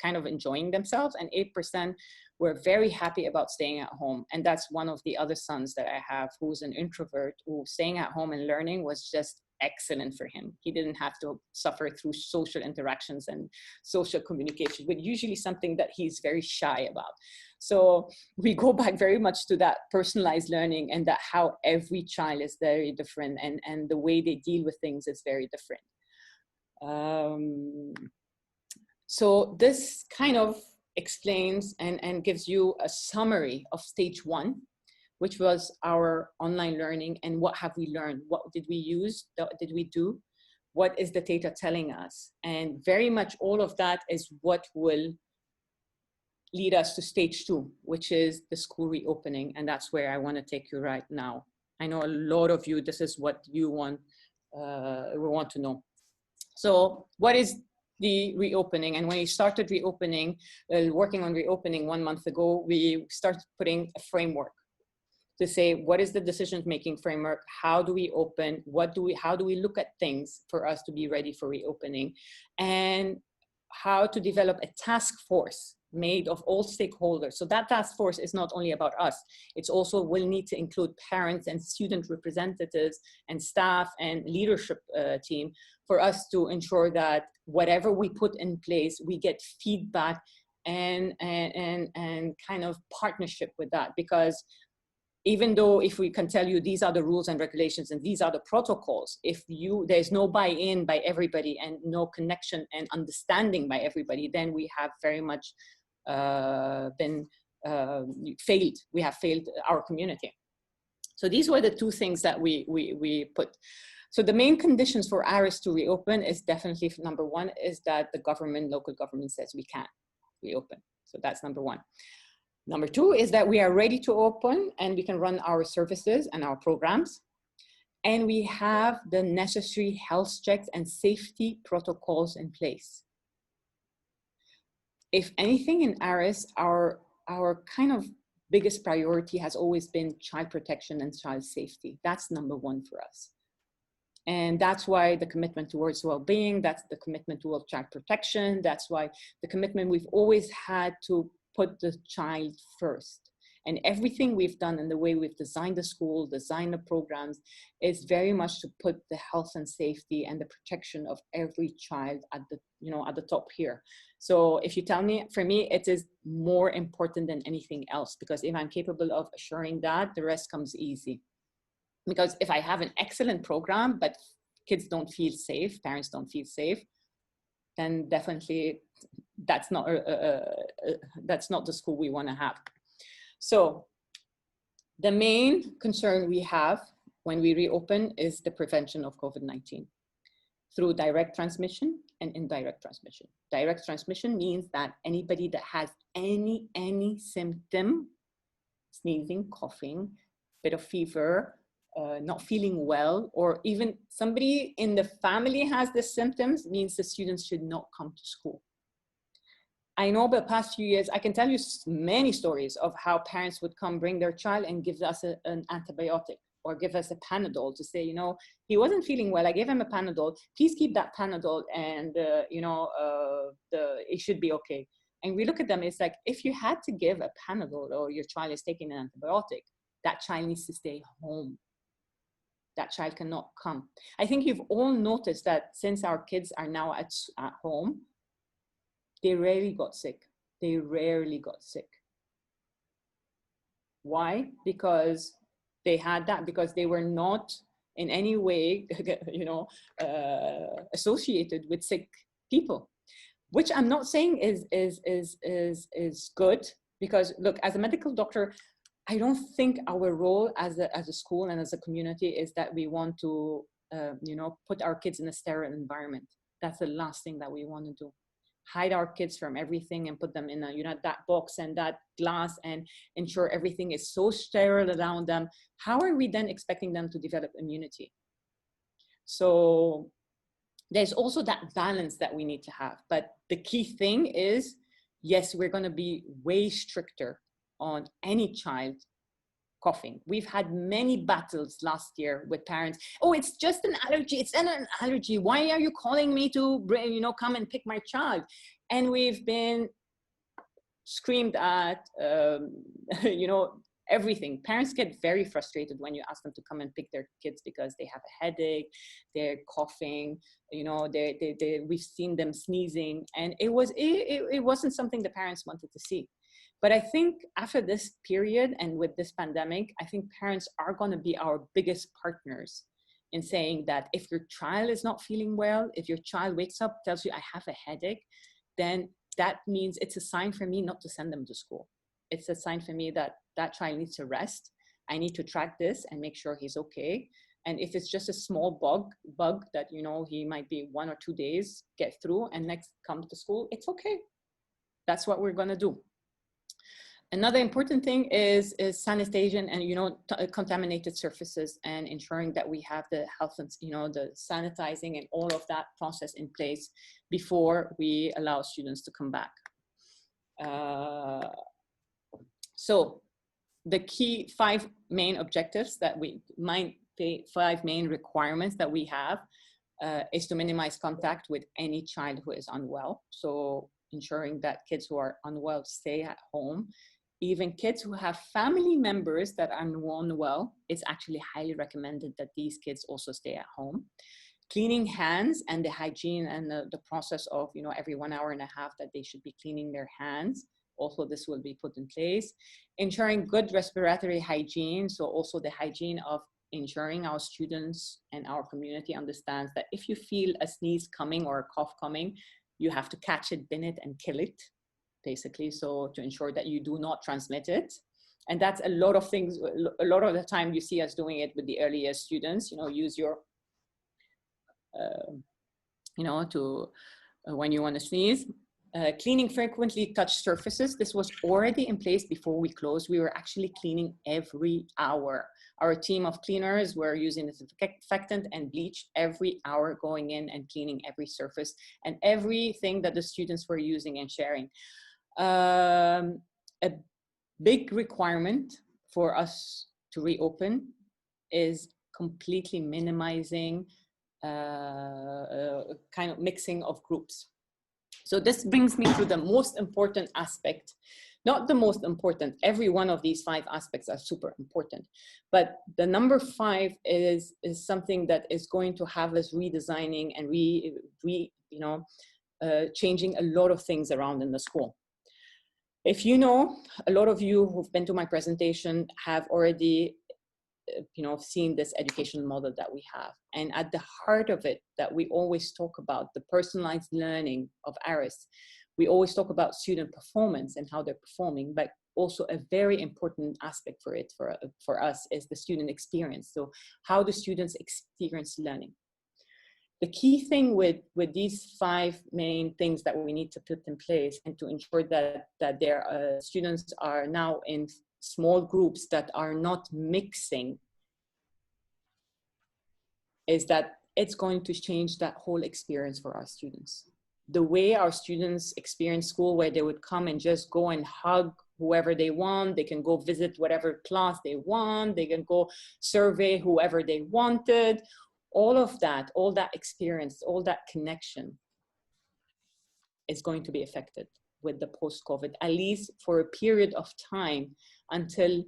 kind of enjoying themselves, and 8% were very happy about staying at home. And that's one of the other sons that I have, who's an introvert, who staying at home and learning was just excellent for him. He didn't have to suffer through social interactions and social communication, but usually something that he's very shy about. So we go back very much to that personalized learning, and that how every child is very different, and the way they deal with things is very different. So this kind of explains and gives you a summary of stage 1, which was our online learning, and what have we learned? What did we use? What did we do? What is the data telling us? And very much all of that is what will lead us to stage 2, which is the school reopening. And that's where I want to take you right now. I know a lot of you, this is what you want to know. So what is the reopening? And when we started reopening, working on reopening 1 month ago, we started putting a framework to say, what is the decision-making framework? How do we open? How do we look at things for us to be ready for reopening? And how to develop a task force made of all stakeholders. So that task force is not only about us, it's also will need to include parents and student representatives and staff and leadership team, for us to ensure that whatever we put in place, we get feedback and kind of partnership with that. Because even though if we can tell you these are the rules and regulations and these are the protocols, if there's no buy-in by everybody and no connection and understanding by everybody, then we have very much failed. We have failed our community. So these were the 2 things that we put. So the main conditions for ARIS to reopen is definitely, number 1 is that the government, local government says we can reopen. So that's number 1. Number 2 is that we are ready to open and we can run our services and our programs. And we have the necessary health checks and safety protocols in place. If anything in ARIS, our kind of biggest priority has always been child protection and child safety. That's number 1 for us. And that's why the commitment towards well-being, that's the commitment towards child protection. That's why the commitment we've always had to put the child first. And everything we've done and the way we've designed the school, designed the programs, is very much to put the health and safety and the protection of every child at the, at the top here. So if you tell me, for me, it is more important than anything else, because if I'm capable of assuring that, the rest comes easy. Because if I have an excellent program, but kids don't feel safe, parents don't feel safe, then definitely that's not the school we want to have. So the main concern we have when we reopen is the prevention of COVID-19 through direct transmission and indirect transmission. Direct transmission means that anybody that has any symptom, sneezing, coughing, bit of fever, not feeling well, or even somebody in the family has the symptoms, means the students should not come to school. I know the past few years, I can tell you many stories of how parents would come bring their child and give us an antibiotic or give us a Panadol to say, he wasn't feeling well, I gave him a Panadol, please keep that Panadol and, it should be okay. And we look at them, it's like, if you had to give a Panadol or your child is taking an antibiotic, that child needs to stay home. That child cannot come. I think you've all noticed that since our kids are now at home, they rarely got sick. They rarely got sick. Why? Because they had that, because they were not in any way, associated with sick people, which I'm not saying is good, because look, as a medical doctor, I don't think our role as a school and as a community is that we want to, put our kids in a sterile environment. That's the last thing that we want to do. Hide our kids from everything and put them in a, that box and that glass and ensure everything is so sterile around them. How are we then expecting them to develop immunity? So there's also that balance that we need to have. But the key thing is, yes, we're going to be way stricter on any child coughing. We've had many battles last year with parents. Oh, it's just an allergy. It's an allergy. Why are you calling me to, come and pick my child? And we've been screamed at, everything. Parents get very frustrated when you ask them to come and pick their kids because they have a headache, they're coughing, we've seen them sneezing, and it wasn't something the parents wanted to see. But I think after this period and with this pandemic, I think parents are going to be our biggest partners in saying that if your child is not feeling well, if your child wakes up, tells you I have a headache, then that means it's a sign for me not to send them to school. It's a sign for me that that child needs to rest. I need to track this and make sure he's okay. And if it's just a small bug that, he might be 1 or 2 days, get through and next come to school, it's okay. That's what we're going to do. Another important thing is sanitation and, contaminated surfaces, and ensuring that we have the health and, the sanitizing and all of that process in place before we allow students to come back. So the key 5 main objectives that the 5 main requirements that we have is to minimize contact with any child who is unwell. So ensuring that kids who are unwell stay at home. Even kids who have family members that are unwell, it's actually highly recommended that these kids also stay at home. Cleaning hands and the hygiene and the process of, every 1.5 hours that they should be cleaning their hands. Also, this will be put in place. Ensuring good respiratory hygiene. So also the hygiene of ensuring our students and our community understands that if you feel a sneeze coming or a cough coming, you have to catch it, bin it, and kill it, basically. So to ensure that you do not transmit it. And that's a lot of things. A lot of the time you see us doing it with the earlier students, use your, when you want to sneeze. Cleaning frequently touched surfaces. This was already in place before we closed. We were actually cleaning every hour. Our team of cleaners were using disinfectant and bleach every hour, going in and cleaning every surface and everything that the students were using and sharing. A big requirement for us to reopen is completely minimizing kind of mixing of groups. So this brings me to the most important aspect, not the most important. Every one of these 5 aspects are super important, but the number 5 is something that is going to have us redesigning and changing a lot of things around in the school. If a lot of you who've been to my presentation have already seen this educational model that we have. And at the heart of it, that we always talk about the personalized learning of ARIS. We always talk about student performance and how they're performing, but also a very important aspect for us is the student experience. So how do students experience learning? The key thing with these 5 main things that we need to put in place and to ensure that their students are now in small groups that are not mixing is that it's going to change that whole experience for our students. The way our students experience school, where they would come and just go and hug whoever they want, they can go visit whatever class they want, they can go survey whoever they wanted, all that experience, all that connection is going to be affected with the post-COVID, at least for a period of time until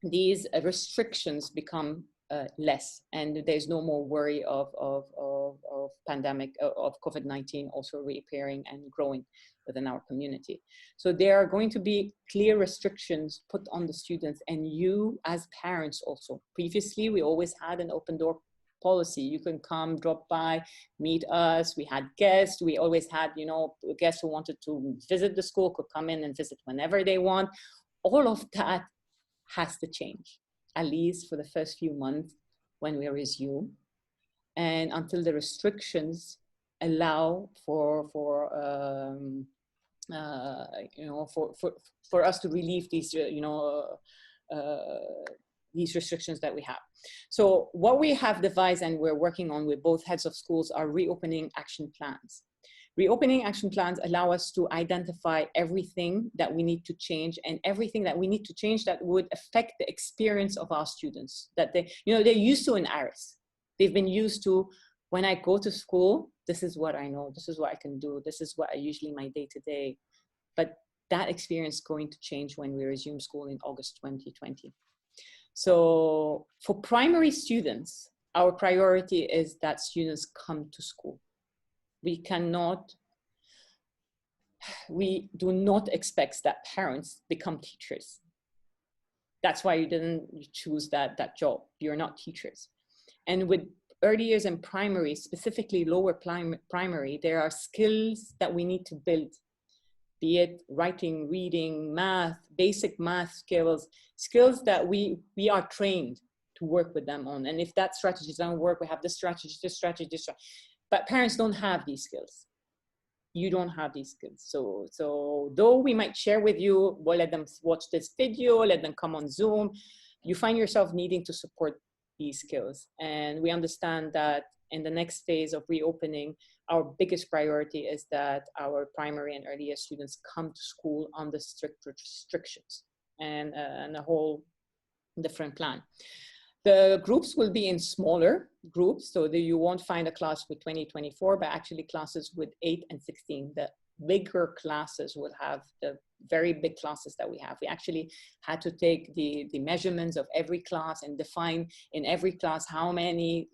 these restrictions become less and there's no more worry of pandemic, of COVID-19 also reappearing and growing within our community. So there are going to be clear restrictions put on the students and you as parents also. Previously, we always had an open door policy. You can come, drop by, meet us. We had guests. We always had, guests who wanted to visit the school could come in and visit whenever they want. All of that has to change, at least for the first few months when we resume, and until the restrictions allow for us to relieve these, these restrictions that we have. So what we have devised and we're working on with both heads of schools are reopening action plans. Reopening action plans allow us to identify everything that we need to change, and everything that we need to change that would affect the experience of our students, that they, you know, they're used to in ARIS. They've been used to, when I go to school, this is what I know, this is what I can do, this is what I usually my day-to-day. But that experience is going to change when we resume school in August 2020. So for primary students, our priority is that students come to school. We do not expect that parents become teachers. That's why you didn't choose that job. You're not teachers. And with early years and primary, specifically lower primary, there are skills that we need to build, be it writing, reading, math, basic math skills that we are trained to work with them on. And if that strategy doesn't work, we have this strategy, this strategy, this strategy. But parents don't have these skills. You don't have these skills. So though we might share with you, well, let them watch this video, let them come on Zoom, you find yourself needing to support these skills. And we understand that in the next phase of reopening, our biggest priority is that our primary and early years students come to school under strict restrictions and a whole different plan. The groups will be in smaller groups, so that you won't find a class with 20, 24, but actually classes with 8 and 16. The bigger classes will have the very big classes that we have. We actually had to take the measurements of every class and define in every class how many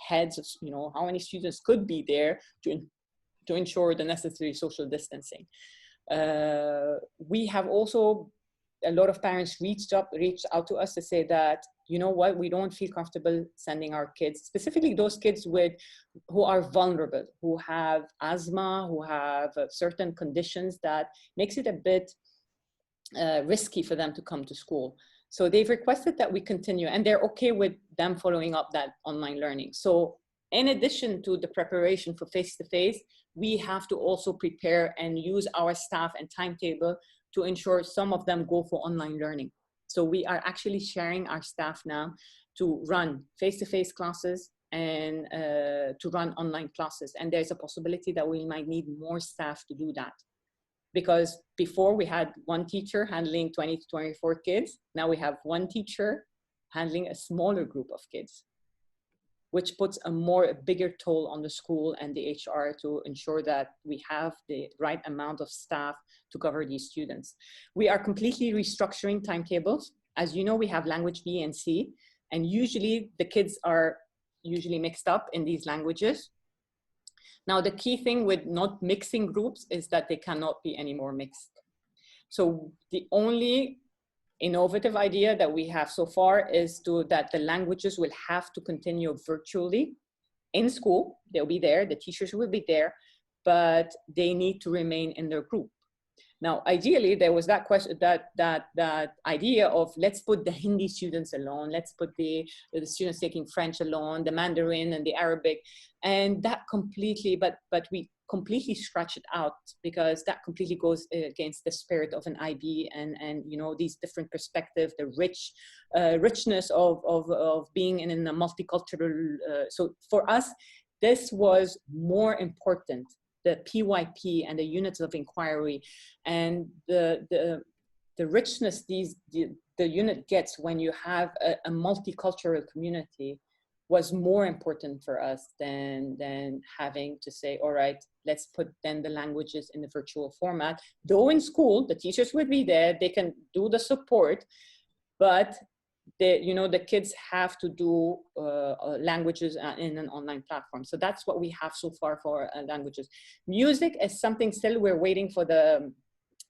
heads, you know, how many students could be there to ensure the necessary social distancing. We have also, a lot of parents reached out to us to say that, you know what, we don't feel comfortable sending our kids, specifically those kids who are vulnerable, who have asthma, who have certain conditions that makes it a bit risky for them to come to school. So they've requested that we continue, and they're okay with them following up that online learning. So in addition to the preparation for face-to-face, we have to also prepare and use our staff and timetable to ensure some of them go for online learning. So we are actually sharing our staff now to run face-to-face classes and to run online classes. And there's a possibility that we might need more staff to do that. Because before we had one teacher handling 20 to 24 kids. Now we have one teacher handling a smaller group of kids, which puts a bigger toll on the school and the HR to ensure that we have the right amount of staff to cover these students. We are completely restructuring timetables. As you know, we have language B and C, and usually the kids are usually mixed up in these languages. Now, the key thing with not mixing groups is that they cannot be any more mixed. So the only innovative idea that we have so far is that the languages will have to continue virtually in school. They'll be there, the teachers will be there, but they need to remain in their group. Now, ideally, there was that question, that idea of let's put the Hindi students alone, let's put the students taking French alone, the Mandarin and the Arabic, and that completely, but we completely scratch it out, because that completely goes against the spirit of an IB and you know, these different perspectives, the richness of being in a multicultural. So for us, this was more important, the PYP and the units of inquiry and the richness the unit gets when you have a multicultural community was more important for us than having to say, all right, let's put then the languages in the virtual format. Though in school, the teachers would be there, they can do the support, but the kids have to do languages in an online platform. So that's what we have so far for languages. Music is something still we're waiting for the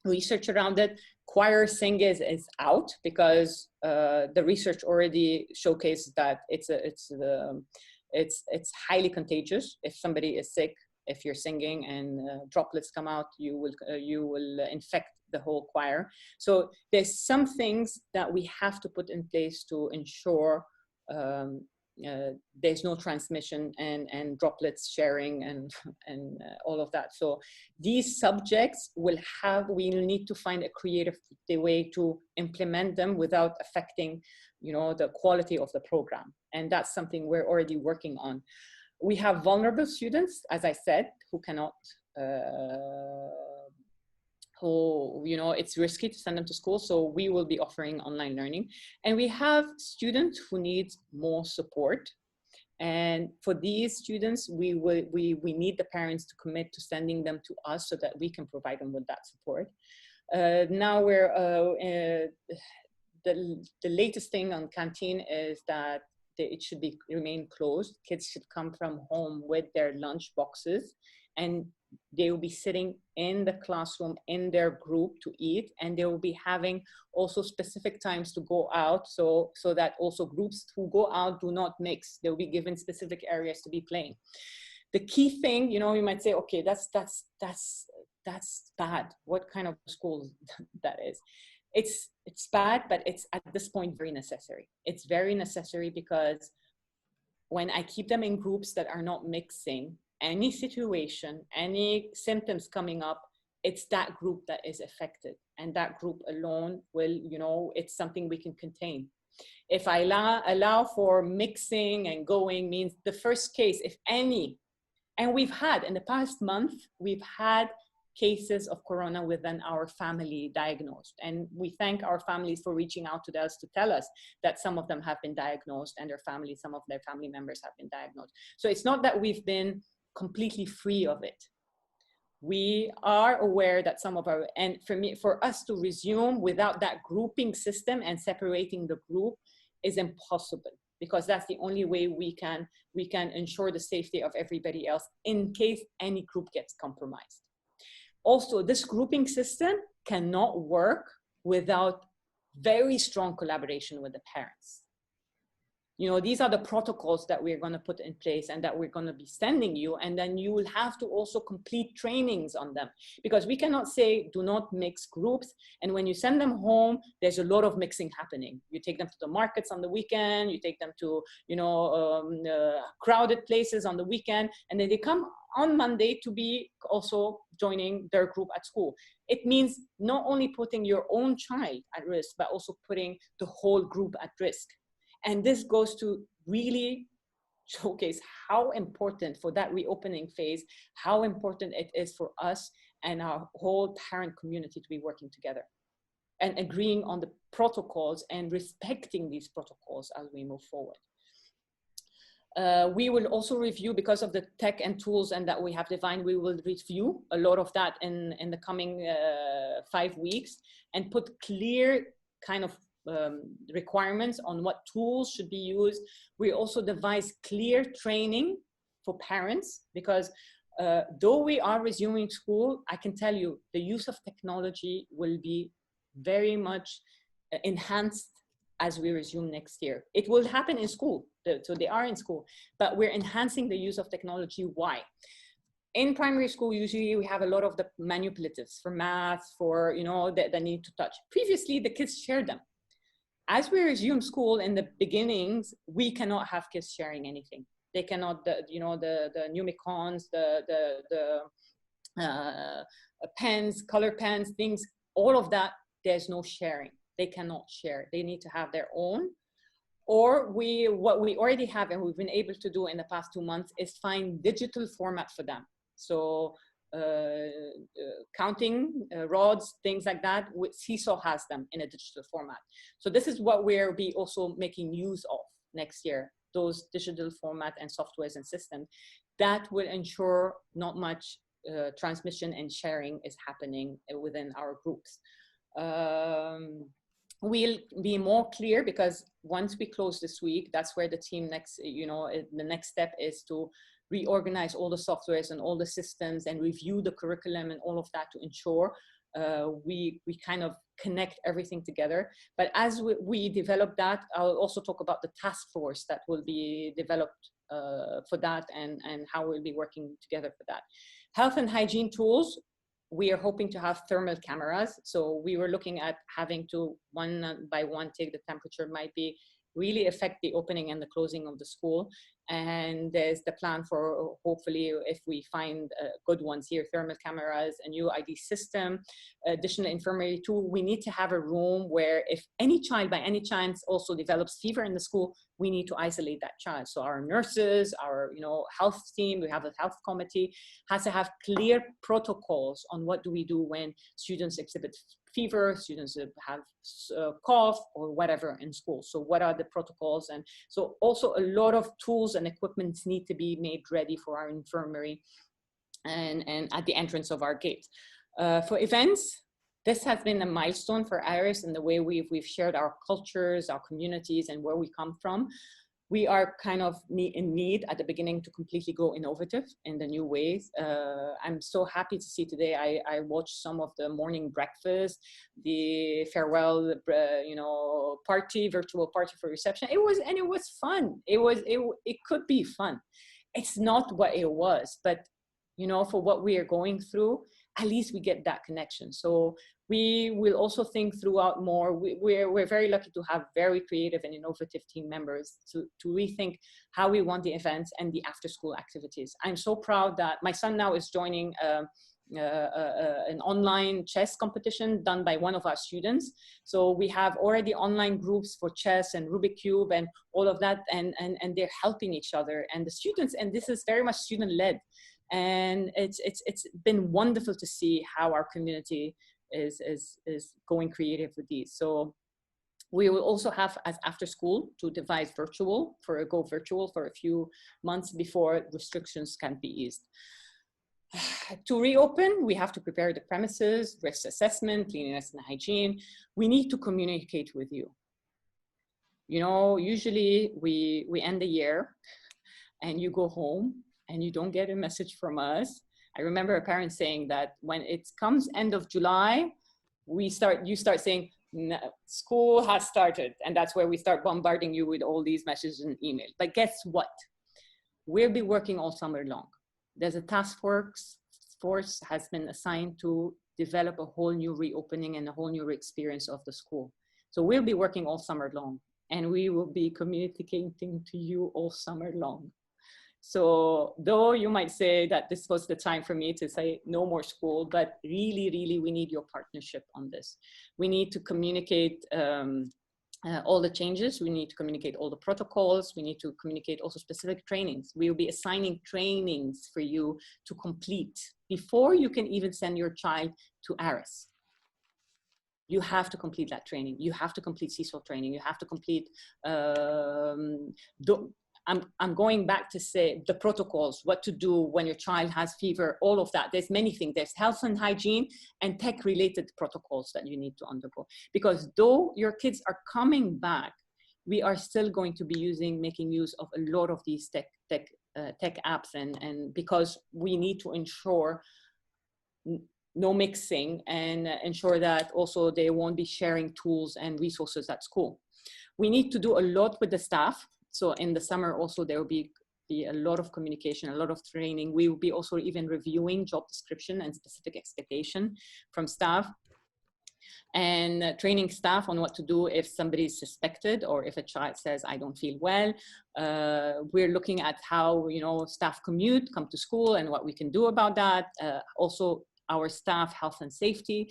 research around it. Choir sing is out because the research already showcases that it's highly contagious. If somebody is sick, if you're singing and droplets come out, you will infect the whole choir. So there's some things that we have to put in place to ensure there's no transmission and droplets sharing and all of that. So these subjects we need to find a creative way to implement them without affecting, the quality of the program. And that's something we're already working on. We have vulnerable students, as I said, who cannot who, you know, it's risky to send them to school. So we will be offering online learning. And we have students who need more support. And for these students, we need the parents to commit to sending them to us so that we can provide them with that support. Now the latest thing on canteen is that it should remain closed. Kids should come from home with their lunch boxes, and they will be sitting in the classroom in their group to eat, and they will be having also specific times to go out, so that also groups who go out do not mix. They'll be given specific areas to be playing. The key thing, you know, you might say, okay, that's bad. What kind of school that is? It's bad, but it's at this point very necessary. It's very necessary because when I keep them in groups that are not mixing, any situation, any symptoms coming up, it's that group that is affected, and that group alone will, you know, it's something we can contain. If I allow for mixing and going, means the first case, if any, and we've had in the past month, we've had cases of corona within our family diagnosed. And we thank our families for reaching out to us to tell us that some of them have been diagnosed, and some of their family members have been diagnosed. So it's not that we've been completely free of it. We are aware that some of our, and for us to resume without that grouping system and separating the group is impossible, because that's the only way we can ensure the safety of everybody else in case any group gets compromised. Also, this grouping system cannot work without very strong collaboration with the parents. You know, these are the protocols that we're going to put in place and that we're going to be sending you. And then you will have to also complete trainings on them, because we cannot say, do not mix groups. And when you send them home, there's a lot of mixing happening. You take them to the markets on the weekend, you take them to, you know, crowded places on the weekend, and then they come on Monday to be also joining their group at school. It means not only putting your own child at risk, but also putting the whole group at risk. And this goes to really showcase how important for that reopening phase, how important it is for us and our whole parent community to be working together and agreeing on the protocols and respecting these protocols as we move forward. We will also review, because of the tech and tools and that we have defined, we will review a lot of that in the coming 5 weeks and put clear kind of requirements on what tools should be used. We also devise clear training for parents, because though we are resuming school, I can tell you the use of technology will be very much enhanced as we resume next year. It will happen in school, so they are in school, but we're enhancing the use of technology. Why? In primary school, usually we have a lot of the manipulatives for math, for, you know, the need to touch. Previously, the kids shared them. As we resume school in the beginnings, we cannot have kids sharing anything. They cannot, you know, the Numicons, the pens, color pens, things, all of that, there's no sharing. They cannot share. They need to have their own. Or what we already have and we've been able to do in the past 2 months is find digital format for them. So counting rods, things like that, Seesaw has them in a digital format. So this is what we'll be also making use of next year, those digital format and softwares and systems that will ensure not much transmission and sharing is happening within our groups. We'll be more clear, because once we close this week, that's where the team next, you know, the next step is to reorganize all the softwares and all the systems and review the curriculum and all of that to ensure we kind of connect everything together. But as we develop that, I'll also talk about the task force that will be developed for that and how we'll be working together for that. Health and hygiene tools, we are hoping to have thermal cameras. So we were looking at having to one by one take the temperature, might be really affect the opening and the closing of the school. And there's the plan for, hopefully, if we find good ones here, thermal cameras, a new ID system, additional infirmary tool. We need to have a room where if any child by any chance also develops fever in the school, we need to isolate that child. So our nurses, our health team, we have a health committee, has to have clear protocols on what do we do when students exhibit fever, students have cough or whatever in school. So what are the protocols? And so also a lot of tools and equipment need to be made ready for our infirmary and at the entrance of our gate. For events, this has been a milestone for ARIS in the way we've shared our cultures, our communities, and where we come from. We are kind of in need at the beginning to completely go innovative in the new ways. I'm so happy to see today, I watched some of the morning breakfast, the farewell, party, virtual party for reception. It was fun. It could be fun. It's not what it was, but for what we are going through, at least we get that connection. So we will also think throughout more. We're very lucky to have very creative and innovative team members to rethink how we want the events and the after school activities. I'm so proud that my son now is joining an online chess competition done by one of our students. So we have already online groups for chess and Rubik Cube and all of that, and they're helping each other. And the students, and this is very much student-led. And it's been wonderful to see how our community is going creative with these. So we will also have, as after school, to devise go virtual for a few months before restrictions can be eased. To reopen, we have to prepare the premises, risk assessment, cleanliness and hygiene. We need to communicate with you. Usually we end the year and you go home and you don't get a message from us. I remember a parent saying that when it comes end of July, you start saying, no, school has started. And that's where we start bombarding you with all these messages and emails. But guess what? We'll be working all summer long. There's a task force has been assigned to develop a whole new reopening and a whole new experience of the school. So we'll be working all summer long, and we will be communicating to you all summer long. So though you might say that this was the time for me to say no more school, but really, really, we need your partnership on this. We need to communicate all the changes. We need to communicate all the protocols. We need to communicate also specific trainings. We will be assigning trainings for you to complete before you can even send your child to ARIS. You have to complete that training. You have to complete CSOL training. You have to complete I'm going back to say the protocols, what to do when your child has fever, all of that. There's many things. There's health and hygiene and tech-related protocols that you need to undergo. Because though your kids are coming back, we are still going to be making use of a lot of these tech apps, and because we need to ensure no mixing and ensure that also they won't be sharing tools and resources at school. We need to do a lot with the staff. So in the summer also there will be a lot of communication, a lot of training. We will be also even reviewing job description and specific expectation from staff, and training staff on what to do if somebody is suspected or if a child says, I don't feel well. We're looking at how, staff come to school and what we can do about that. Also our staff health and safety.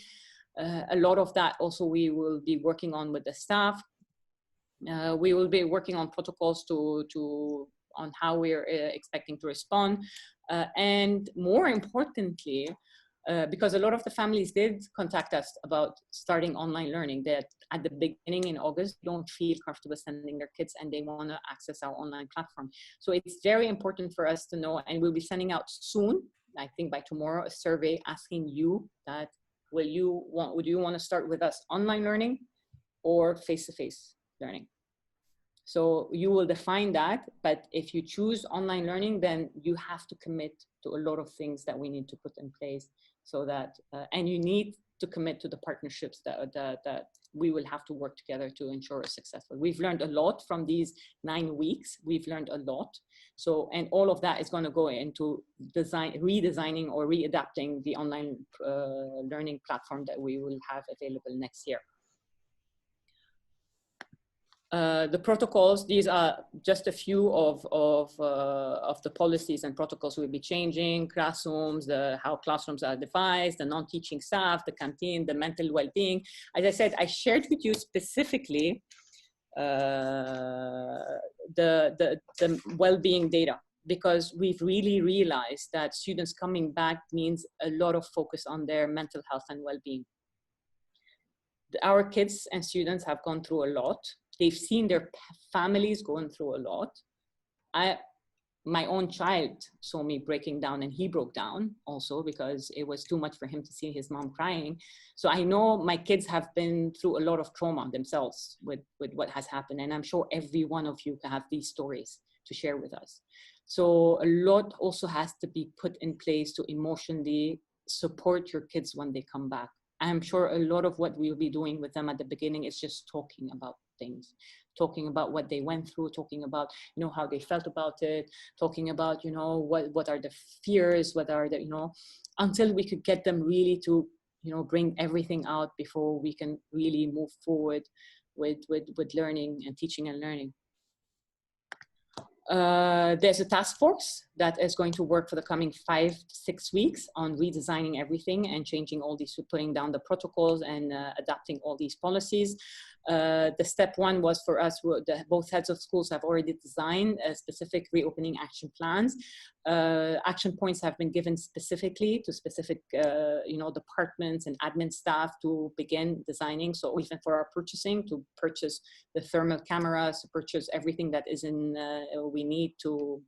A lot of that also we will be working on with the staff. We will be working on protocols on how we're expecting to respond. And more importantly, because a lot of the families did contact us about starting online learning, that at the beginning in August don't feel comfortable sending their kids and they want to access our online platform. So it's very important for us to know, and we'll be sending out soon, I think by tomorrow, a survey asking you that would you want to start with us online learning or face-to-face learning? So you will define that, but if you choose online learning, then you have to commit to a lot of things that we need to put in place, so that, and you need to commit to the partnerships that we will have to work together to ensure it's successful. We've learned a lot from these 9 weeks. We've learned a lot. So, and all of that is going to go into redesigning or readapting the online learning platform that we will have available next year. The protocols, these are just a few of the policies and protocols we'll be changing. Classrooms, how classrooms are devised, the non-teaching staff, the canteen, the mental well-being. As I said, I shared with you specifically the well-being data, because we've really realized that students coming back means a lot of focus on their mental health and well-being. Our kids and students have gone through a lot. They've seen their families going through a lot. My own child saw me breaking down, and he broke down also because it was too much for him to see his mom crying. So I know my kids have been through a lot of trauma themselves with what has happened. And I'm sure every one of you can have these stories to share with us. So a lot also has to be put in place to emotionally support your kids when they come back. I'm sure a lot of what we'll be doing with them at the beginning is just talking about things, talking about what they went through, talking about, you know, how they felt about it, talking about, you know, what are the fears, what are the, you know, until we could get them really to, you know, bring everything out before we can really move forward with learning and teaching and learning. There's a task force that is going to work for the coming 5 to 6 weeks on redesigning everything and changing all these, putting down the protocols and adapting all these policies. The step one was for us, both heads of schools have already designed specific reopening action plans. Action points have been given specifically to specific, you know, departments and admin staff to begin designing. So even for our purchasing, to purchase the thermal cameras, to purchase everything that is in, we need to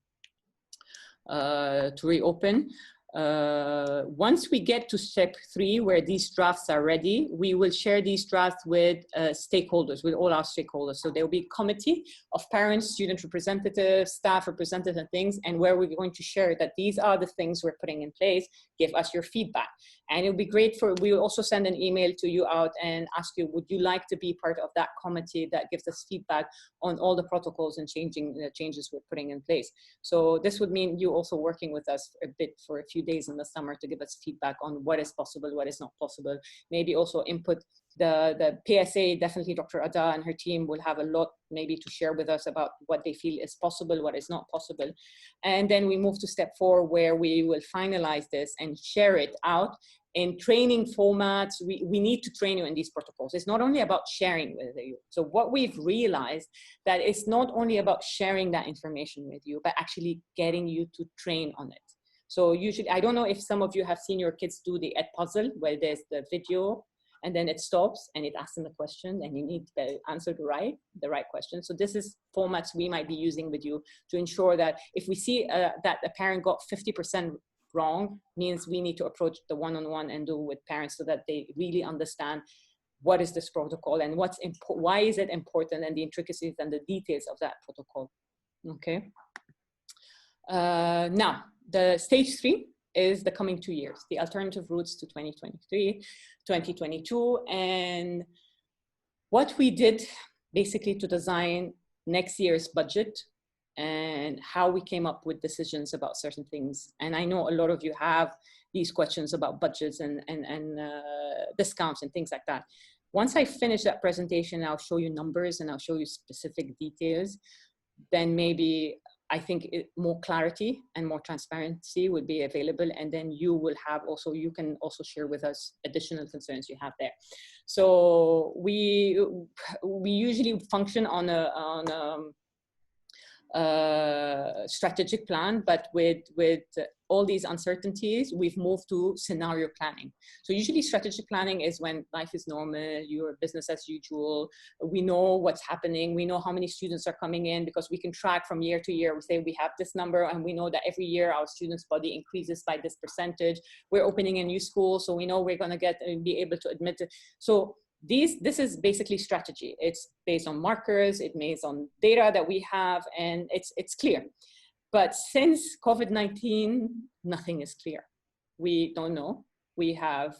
reopen. Once we get to step 3, where these drafts are ready, we will share these drafts with stakeholders, with all our stakeholders. So there will be a committee of parents, student representatives, staff representatives and things, and where we're going to share that these are the things we're putting in place, give us your feedback. And it'll be great for, we will also send an email to you out and ask you, would you like to be part of that committee that gives us feedback on all the protocols and changes we're putting in place. So this would mean you also working with us a bit for a few days in the summer to give us feedback on what is possible, what is not possible. Maybe also input the PSA, definitely Dr. Ada and her team will have a lot maybe to share with us about what they feel is possible, what is not possible. And then we move to step 4, where we will finalize this and share it out in training formats. We need to train you in these protocols. It's not only about sharing with you. So what we've realized that it's not only about sharing that information with you, but actually getting you to train on it. So usually, I don't know if some of you have seen your kids do the Edpuzzle, where there's the video and then it stops and it asks them a question and you need to answer the right question. So this is formats we might be using with you to ensure that if we see that a parent got 50% wrong, means we need to approach the one-on-one and do with parents so that they really understand what is this protocol and why is it important, and the intricacies and the details of that protocol. Okay. Now, the stage 3 is the coming 2 years, the alternative routes to 2023, 2022. And what we did basically to design next year's budget and how we came up with decisions about certain things. And I know a lot of you have these questions about budgets and discounts and things like that. Once I finish that presentation, I'll show you numbers and I'll show you specific details. Then maybe I think more clarity and more transparency would be available. And then you will have also, you can also share with us additional concerns you have there. So we usually function on a strategic plan, but with all these uncertainties, we've moved to scenario planning. So usually strategic planning is when life is normal, your business as usual. We know what's happening. We know how many students are coming in because we can track from year to year. We say we have this number and we know that every year our students' body increases by this percentage. We're opening a new school, so we know we're going to be able to admit it. So this is basically strategy. It's based on markers, it's based on data that we have, and it's clear. But since COVID-19, nothing is clear. We don't know. We have,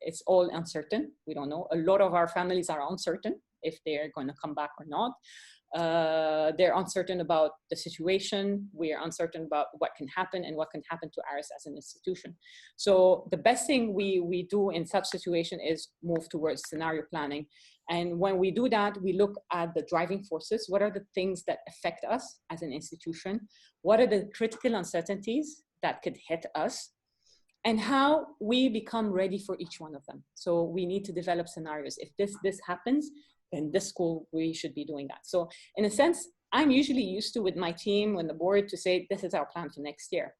it's all uncertain. We don't know. A lot of our families are uncertain if they're going to come back or not. They're uncertain about the situation. We are uncertain about what can happen and what can happen to ARIS as an institution. So the best thing we do in such situation is move towards scenario planning. And when we do that, we look at the driving forces. What are the things that affect us as an institution? What are the critical uncertainties that could hit us? And how we become ready for each one of them. So we need to develop scenarios. If this happens, in this school, we should be doing that. So in a sense, I'm usually used to with my team and the board to say, this is our plan for next year.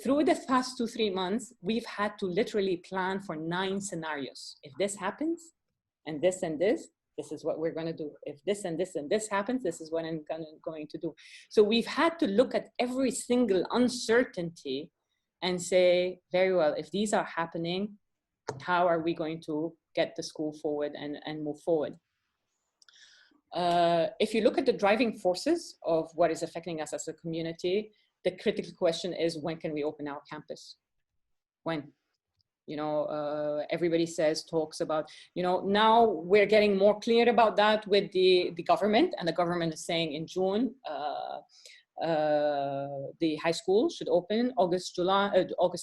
Through the past 2-3 months, we've had to literally plan for 9 scenarios. If this happens, and this, this is what we're gonna do. If this and this and this happens, this is what I'm going to do. So we've had to look at every single uncertainty and say, very well, if these are happening, how are we going to get the school forward and move forward? If you look at the driving forces of what is affecting us as a community, the critical question is, when can we open our campus? When? You know, everybody talks about, you know, now we're getting more clear about that with the government, and the government is saying in June, the high school should open. August,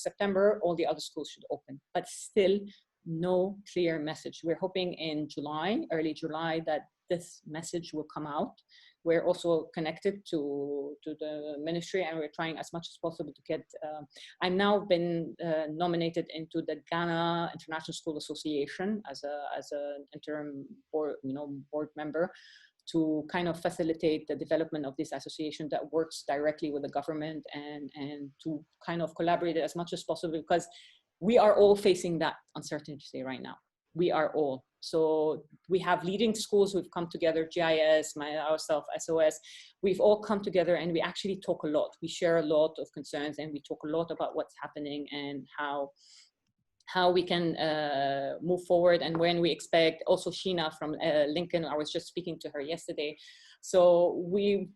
September, all the other schools should open, but still no clear message. We're hoping in July, early July, that this message will come out. We're also connected to the ministry, and we're trying as much as possible to get, I've now been nominated into the Ghana International School Association as an interim board member, to kind of facilitate the development of this association that works directly with the government, and to kind of collaborate as much as possible, because we are all facing that uncertainty right now. We are all. So we have leading schools who've come together, GIS, ourselves, SOS. We've all come together and we actually talk a lot. We share a lot of concerns, and we talk a lot about what's happening and how we can move forward, and when we expect. Also Sheena from Lincoln, I was just speaking to her yesterday. So we're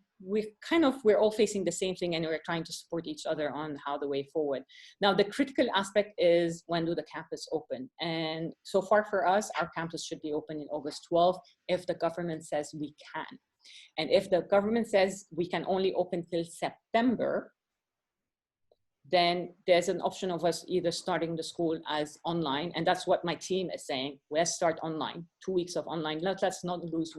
all facing the same thing, and we're trying to support each other on how the way forward. Now, the critical aspect is, when do the campus open? And so far for us, our campus should be open in August 12th if the government says we can. And if the government says we can only open till September, then there's an option of us either starting the school as online, and that's what my team is saying. Let's start online, 2 weeks of online. Let's not lose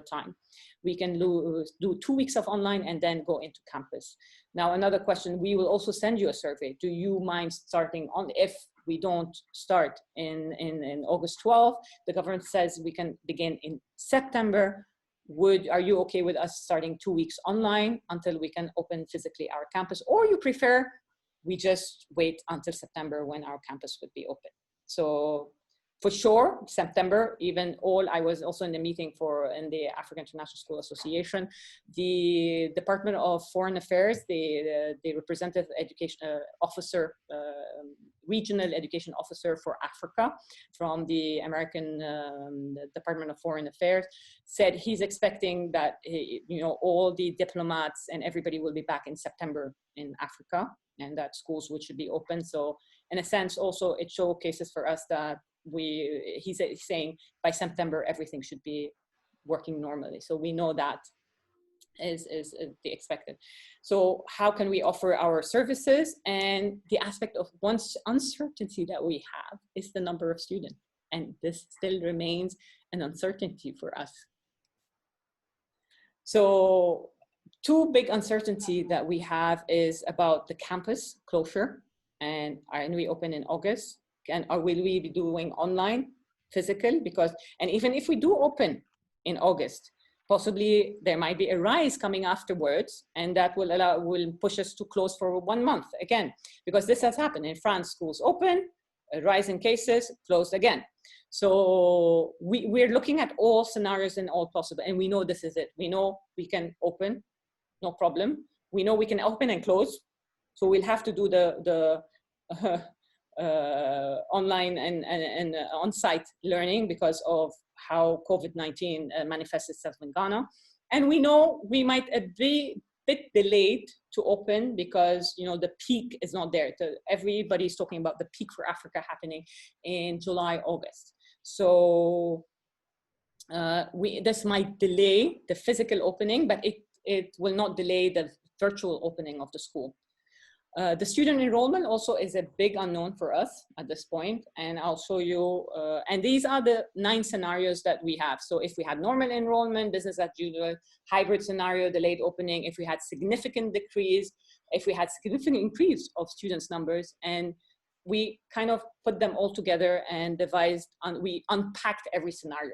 time. We can do 2 weeks of online and then go into campus. Now, another question, we will also send you a survey. Do you mind starting on, if we don't start in August 12th, the government says we can begin in September, are you okay with us starting 2 weeks online until we can open physically our campus? Or you prefer we just wait until September when our campus would be open? So for sure, September, I was also in the meeting in the African International School Association, the Department of Foreign Affairs, the representative education officer, regional education officer for Africa from the American Department of Foreign Affairs, said he's expecting that, all the diplomats and everybody will be back in September in Africa, and that schools should be open. So in a sense, also it showcases for us that he's saying by September, everything should be working normally. So we know that is the expected. So how can we offer our services? And the aspect of one uncertainty that we have is the number of students. And this still remains an uncertainty for us. So two big uncertainty that we have is about the campus closure, and we open in August, and will we be doing online, physical? And even if we do open in August, possibly there might be a rise coming afterwards, and that will push us to close for 1 month again, because this has happened in France. Schools open, a rise in cases, closed again. So we're looking at all scenarios and all possible, and we know this is it. We know we can open, no problem. We know we can open and close. So we'll have to do the online and on-site learning because of how COVID-19 manifests itself in Ghana. And we know we might be a bit delayed to open because, the peak is not there. Everybody's talking about the peak for Africa happening in July, August. So This might delay the physical opening, but it will not delay the virtual opening of the school. The student enrollment also is a big unknown for us at this point, and I'll show you, and these are the 9 scenarios that we have. So if we had normal enrollment, business as usual, hybrid scenario, delayed opening, if we had significant decrease, if we had significant increase of students numbers, and we kind of put them all together and devised, we unpacked every scenario.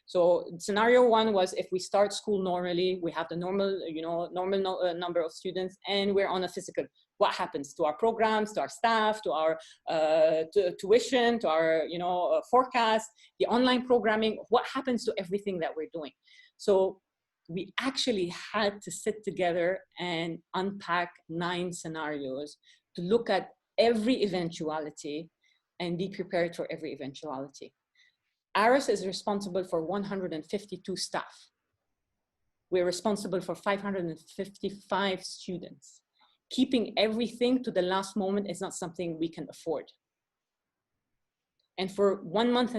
So scenario 1 was if we start school normally, we have the normal, number of students, and we're on a physical. What happens to our programs, to our staff, to our tuition, to our forecast, the online programming? What happens to everything that we're doing? So we actually had to sit together and unpack 9 scenarios to look at every eventuality and be prepared for every eventuality. ARIS is responsible for 152 staff. We're responsible for 555 students. Keeping everything to the last moment is not something we can afford. And for 1.5 months,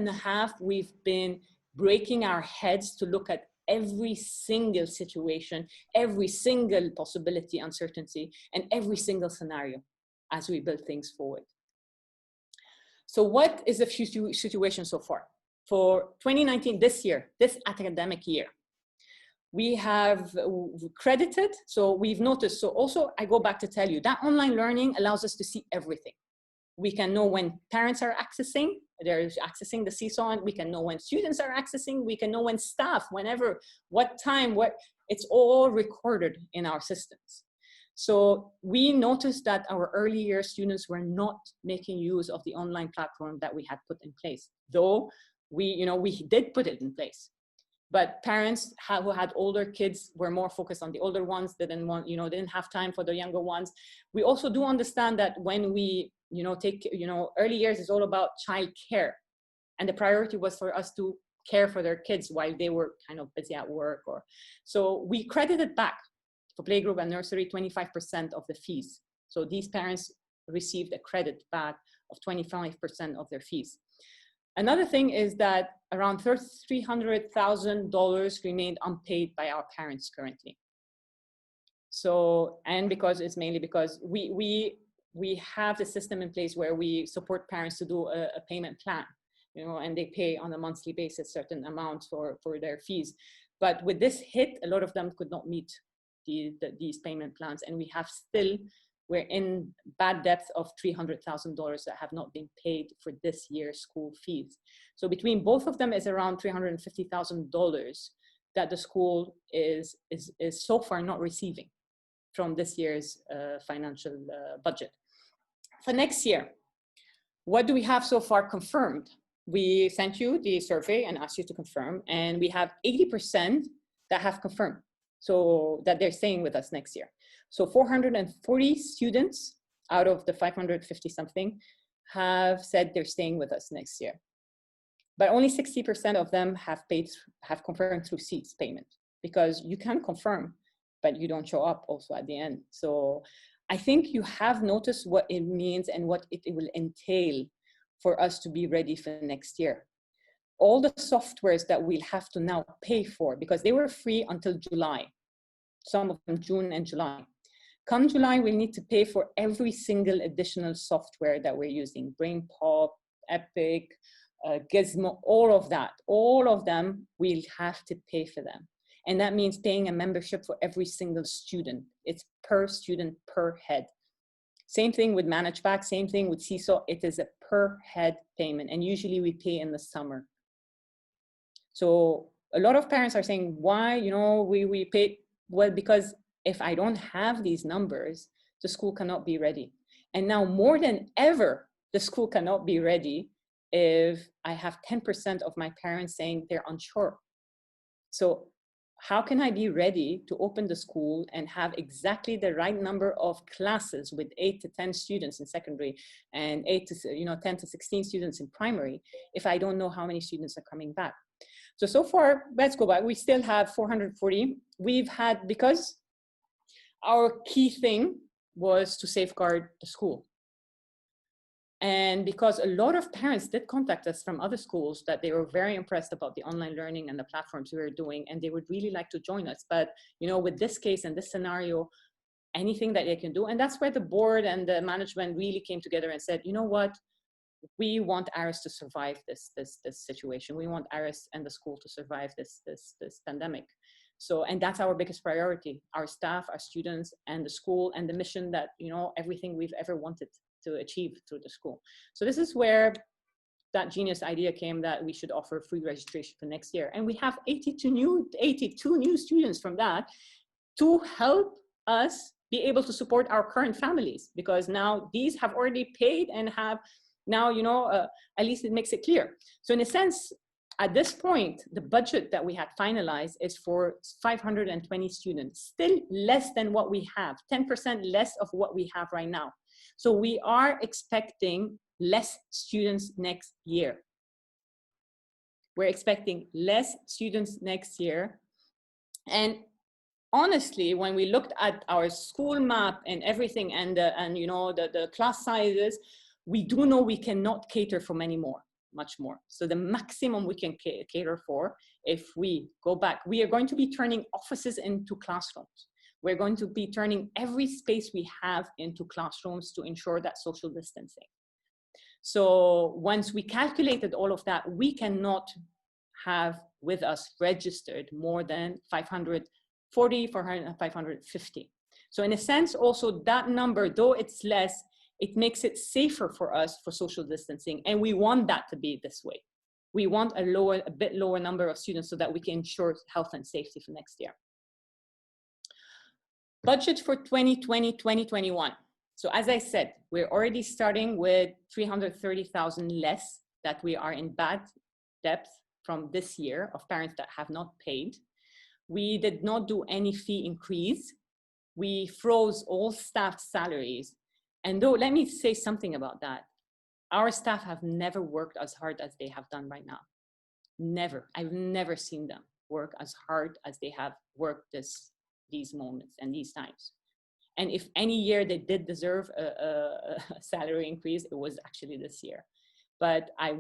we've been breaking our heads to look at every single situation, every single possibility, uncertainty, and every single scenario as we build things forward. So what is the situation so far? For 2019, this academic year, we have credited, so we've noticed, so also I go back to tell you that online learning allows us to see everything. We can know when parents are accessing, they're accessing the seesaw, and we can know when students are accessing, we can know when staff, whenever, what time, it's all recorded in our systems. So we noticed that our early year students were not making use of the online platform that we had put in place, though we did put it in place. But parents who had older kids were more focused on the older ones, didn't have time for the younger ones. We also do understand that when we, early years is all about child care. And the priority was for us to care for their kids while they were kind of busy at work. So we credited back for playgroup and nursery 25% of the fees. So these parents received a credit back of 25% of their fees. Another thing is that around $300,000 remained unpaid by our parents currently. So, and because it's mainly because we have the system in place where we support parents to do a payment plan, and they pay on a monthly basis certain amounts for their fees. But with this hit, a lot of them could not meet these payment plans, and we're in bad debts of $300,000 that have not been paid for this year's school fees. So between both of them is around $350,000 that the school is so far not receiving from this year's financial budget. For next year, what do we have so far confirmed? We sent you the survey and asked you to confirm, and we have 80% that have confirmed, so that they're staying with us next year. So 440 students out of the 550 something have said they're staying with us next year. But only 60% of them have confirmed through seats payment, because you can confirm, but you don't show up also at the end. So I think you have noticed what it means and what it will entail for us to be ready for next year. All the softwares that we'll have to now pay for, because they were free until July, some of them June and July. Come July, we'll need to pay for every single additional software that we're using, BrainPop, Epic, Gizmo, all of them, we'll have to pay for them. And that means paying a membership for every single student. It's per student, per head. Same thing with ManagePack, same thing with Seesaw. It is a per head payment, and usually we pay in the summer. So a lot of parents are saying, why, we pay? Well, because if I don't have these numbers, the school cannot be ready. And now more than ever, the school cannot be ready if I have 10% of my parents saying they're unsure. So how can I be ready to open the school and have exactly the right number of classes with 8 to 10 students in secondary and 10 to 16 students in primary if I don't know how many students are coming back? So far, let's go back. We still have 440. We've had, because our key thing was to safeguard the school. And because a lot of parents did contact us from other schools that they were very impressed about the online learning and the platforms we were doing, and they would really like to join us. But, you know, with this case and this scenario, anything that they can do. And that's where the board and the management really came together and said, you know what, we want ARIS to survive this situation. We want ARIS and the school to survive this pandemic. So, and that's our biggest priority, our staff, our students, and the school, and the mission that, you know, everything we've ever wanted to achieve through the school. So this is where that genius idea came, that we should offer free registration for next year. And we have 82 new students from that to help us be able to support our current families, because now these have already paid and have now, you know, at least it makes it clear. So in a sense, at this point, the budget that we had finalized is for 520 students, still less than what we have, 10% less of what we have right now. So we are expecting less students next year. We're expecting less students next year. And honestly, when we looked at our school map and everything, and you know, the class sizes, we do know we cannot cater for much more. So the maximum we can cater for, if we go back, we are going to be turning offices into classrooms. We're going to be turning every space we have into classrooms to ensure that social distancing. So once we calculated all of that, we cannot have with us registered more than 540, 550. So in a sense, also that number, though it's less, it makes it safer for us for social distancing. And we want that to be this way. We want a bit lower number of students so that we can ensure health and safety for next year. Budget for 2020, 2021. So as I said, we're already starting with 330,000 less that we are in bad debt from this year of parents that have not paid. We did not do any fee increase. We froze all staff salaries. And though, let me say something about that. Our staff have never worked as hard as they have done right now. Never. I've never seen them work as hard as they have worked these moments and these times. And if any year they did deserve a salary increase, it was actually this year. But I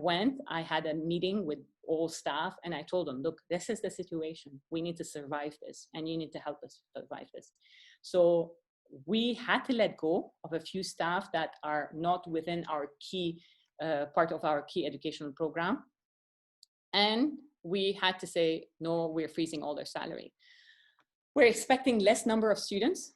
had a meeting with all staff, and I told them, look, this is the situation. We need to survive this, and you need to help us survive this. So we had to let go of a few staff that are not within our key, part of our key educational program. And we had to say, no, we're freezing all their salary. We're expecting less number of students,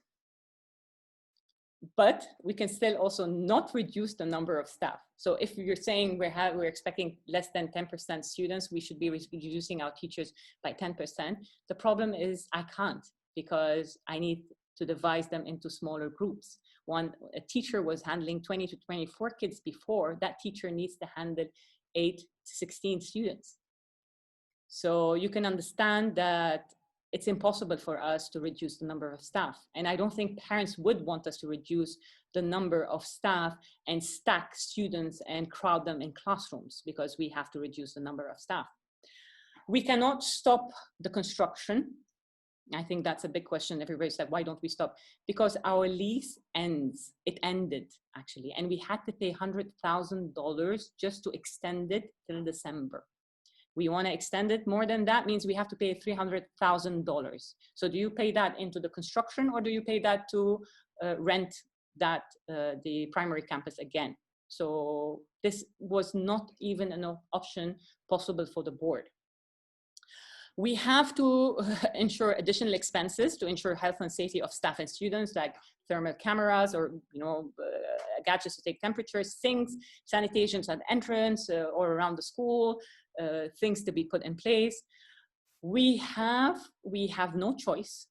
but we can still also not reduce the number of staff. So if you're saying we're expecting less than 10% students, we should be reducing our teachers by 10%. The problem is I can't, because I need to devise them into smaller groups. A teacher was handling 20 to 24 kids before. That teacher needs to handle 8 to 16 students. So you can understand that it's impossible for us to reduce the number of staff. And I don't think parents would want us to reduce the number of staff and stack students and crowd them in classrooms, because we have to reduce the number of staff. We cannot stop the construction. I think that's a big question. Everybody's like, why don't we stop? Because our lease ends. It ended, actually. And we had to pay $100,000 just to extend it till December. We want to extend it more than that, means we have to pay $300,000. So do you pay that into the construction, or do you pay that to rent the primary campus again? So this was not even an option possible for the board. We have to ensure additional expenses to ensure health and safety of staff and students, like thermal cameras or gadgets to take temperatures, sinks, sanitations at entrance or around the school, things to be put in place. We have no choice.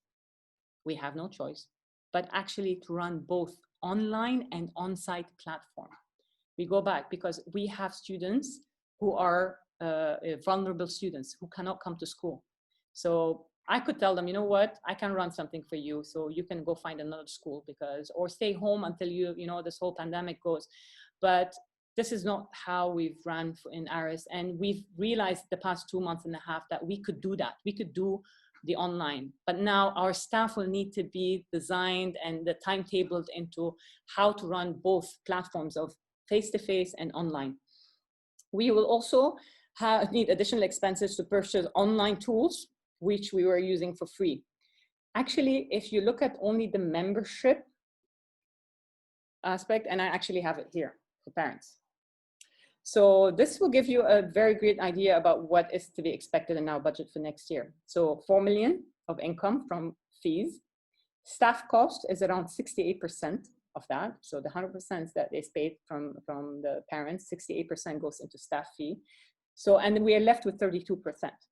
We have no choice, but actually to run both online and on-site platform. We go back because we have students who are vulnerable students who cannot come to school. So I could tell them, you know what, I can run something for you, so you can go find another school, or stay home until this whole pandemic goes. But this is not how we've run in ARIS, and we've realized the past 2.5 months that we could do that. We could do the online, but now our staff will need to be designed and the timetabled into how to run both platforms of face-to-face and online. We will also need additional expenses to purchase online tools, which we were using for free. Actually, if you look at only the membership aspect, and I actually have it here for parents. So this will give you a very great idea about what is to be expected in our budget for next year. So 4 million of income from fees. Staff cost is around 68% of that. So the 100% that is paid from the parents, 68% goes into staff fee. So, and then we are left with 32%.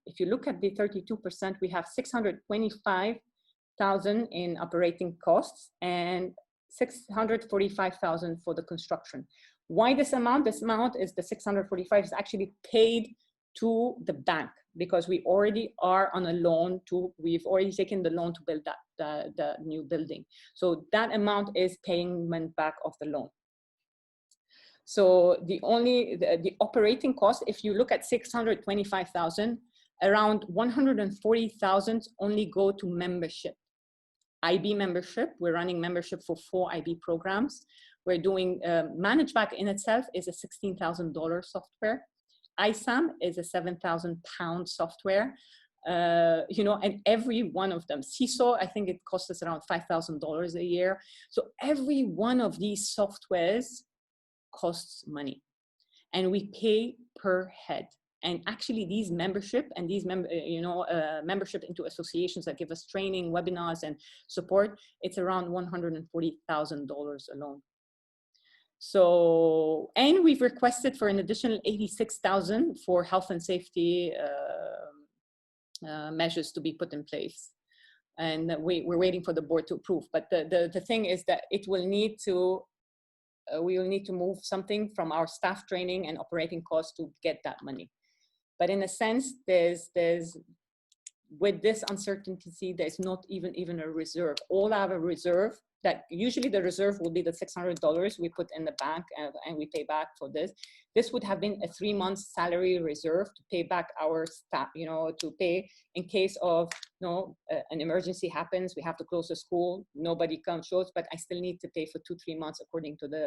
If you look at the 32%, we have 625,000 in operating costs and 645,000 for the construction. Why this amount? This amount is the 645 is actually paid to the bank because we already are on a loan we've already taken the loan to build that, the new building. So that amount is payment back of the loan. So the operating cost, if you look at 625,000, around 140,000 only go to membership. IB membership, we're running membership for 4 IB programs. We're doing, ManageBack in itself is a $16,000 software. ISAM is a £7,000 software. You know, and every one of them, CISO, I think it costs us around $5,000 a year. So every one of these softwares costs money and we pay per head. And actually these membership and these membership into associations that give us training, webinars and support, it's around $140,000 alone. So, and we've requested for an additional 86,000 for health and safety measures to be put in place. And we're waiting for the board to approve. But the thing is that it will need to, we will need to move something from our staff training and operating costs to get that money. But in a sense, with this uncertainty, there's not even a reserve. All our reserve, that usually the reserve will be the $600 we put in the bank and we pay back for this. This would have been a 3-month salary reserve to pay back our staff, you know, to pay in case of, you know, an emergency happens, we have to close the school, nobody comes, shows, but I still need to pay for 2-3 months according to the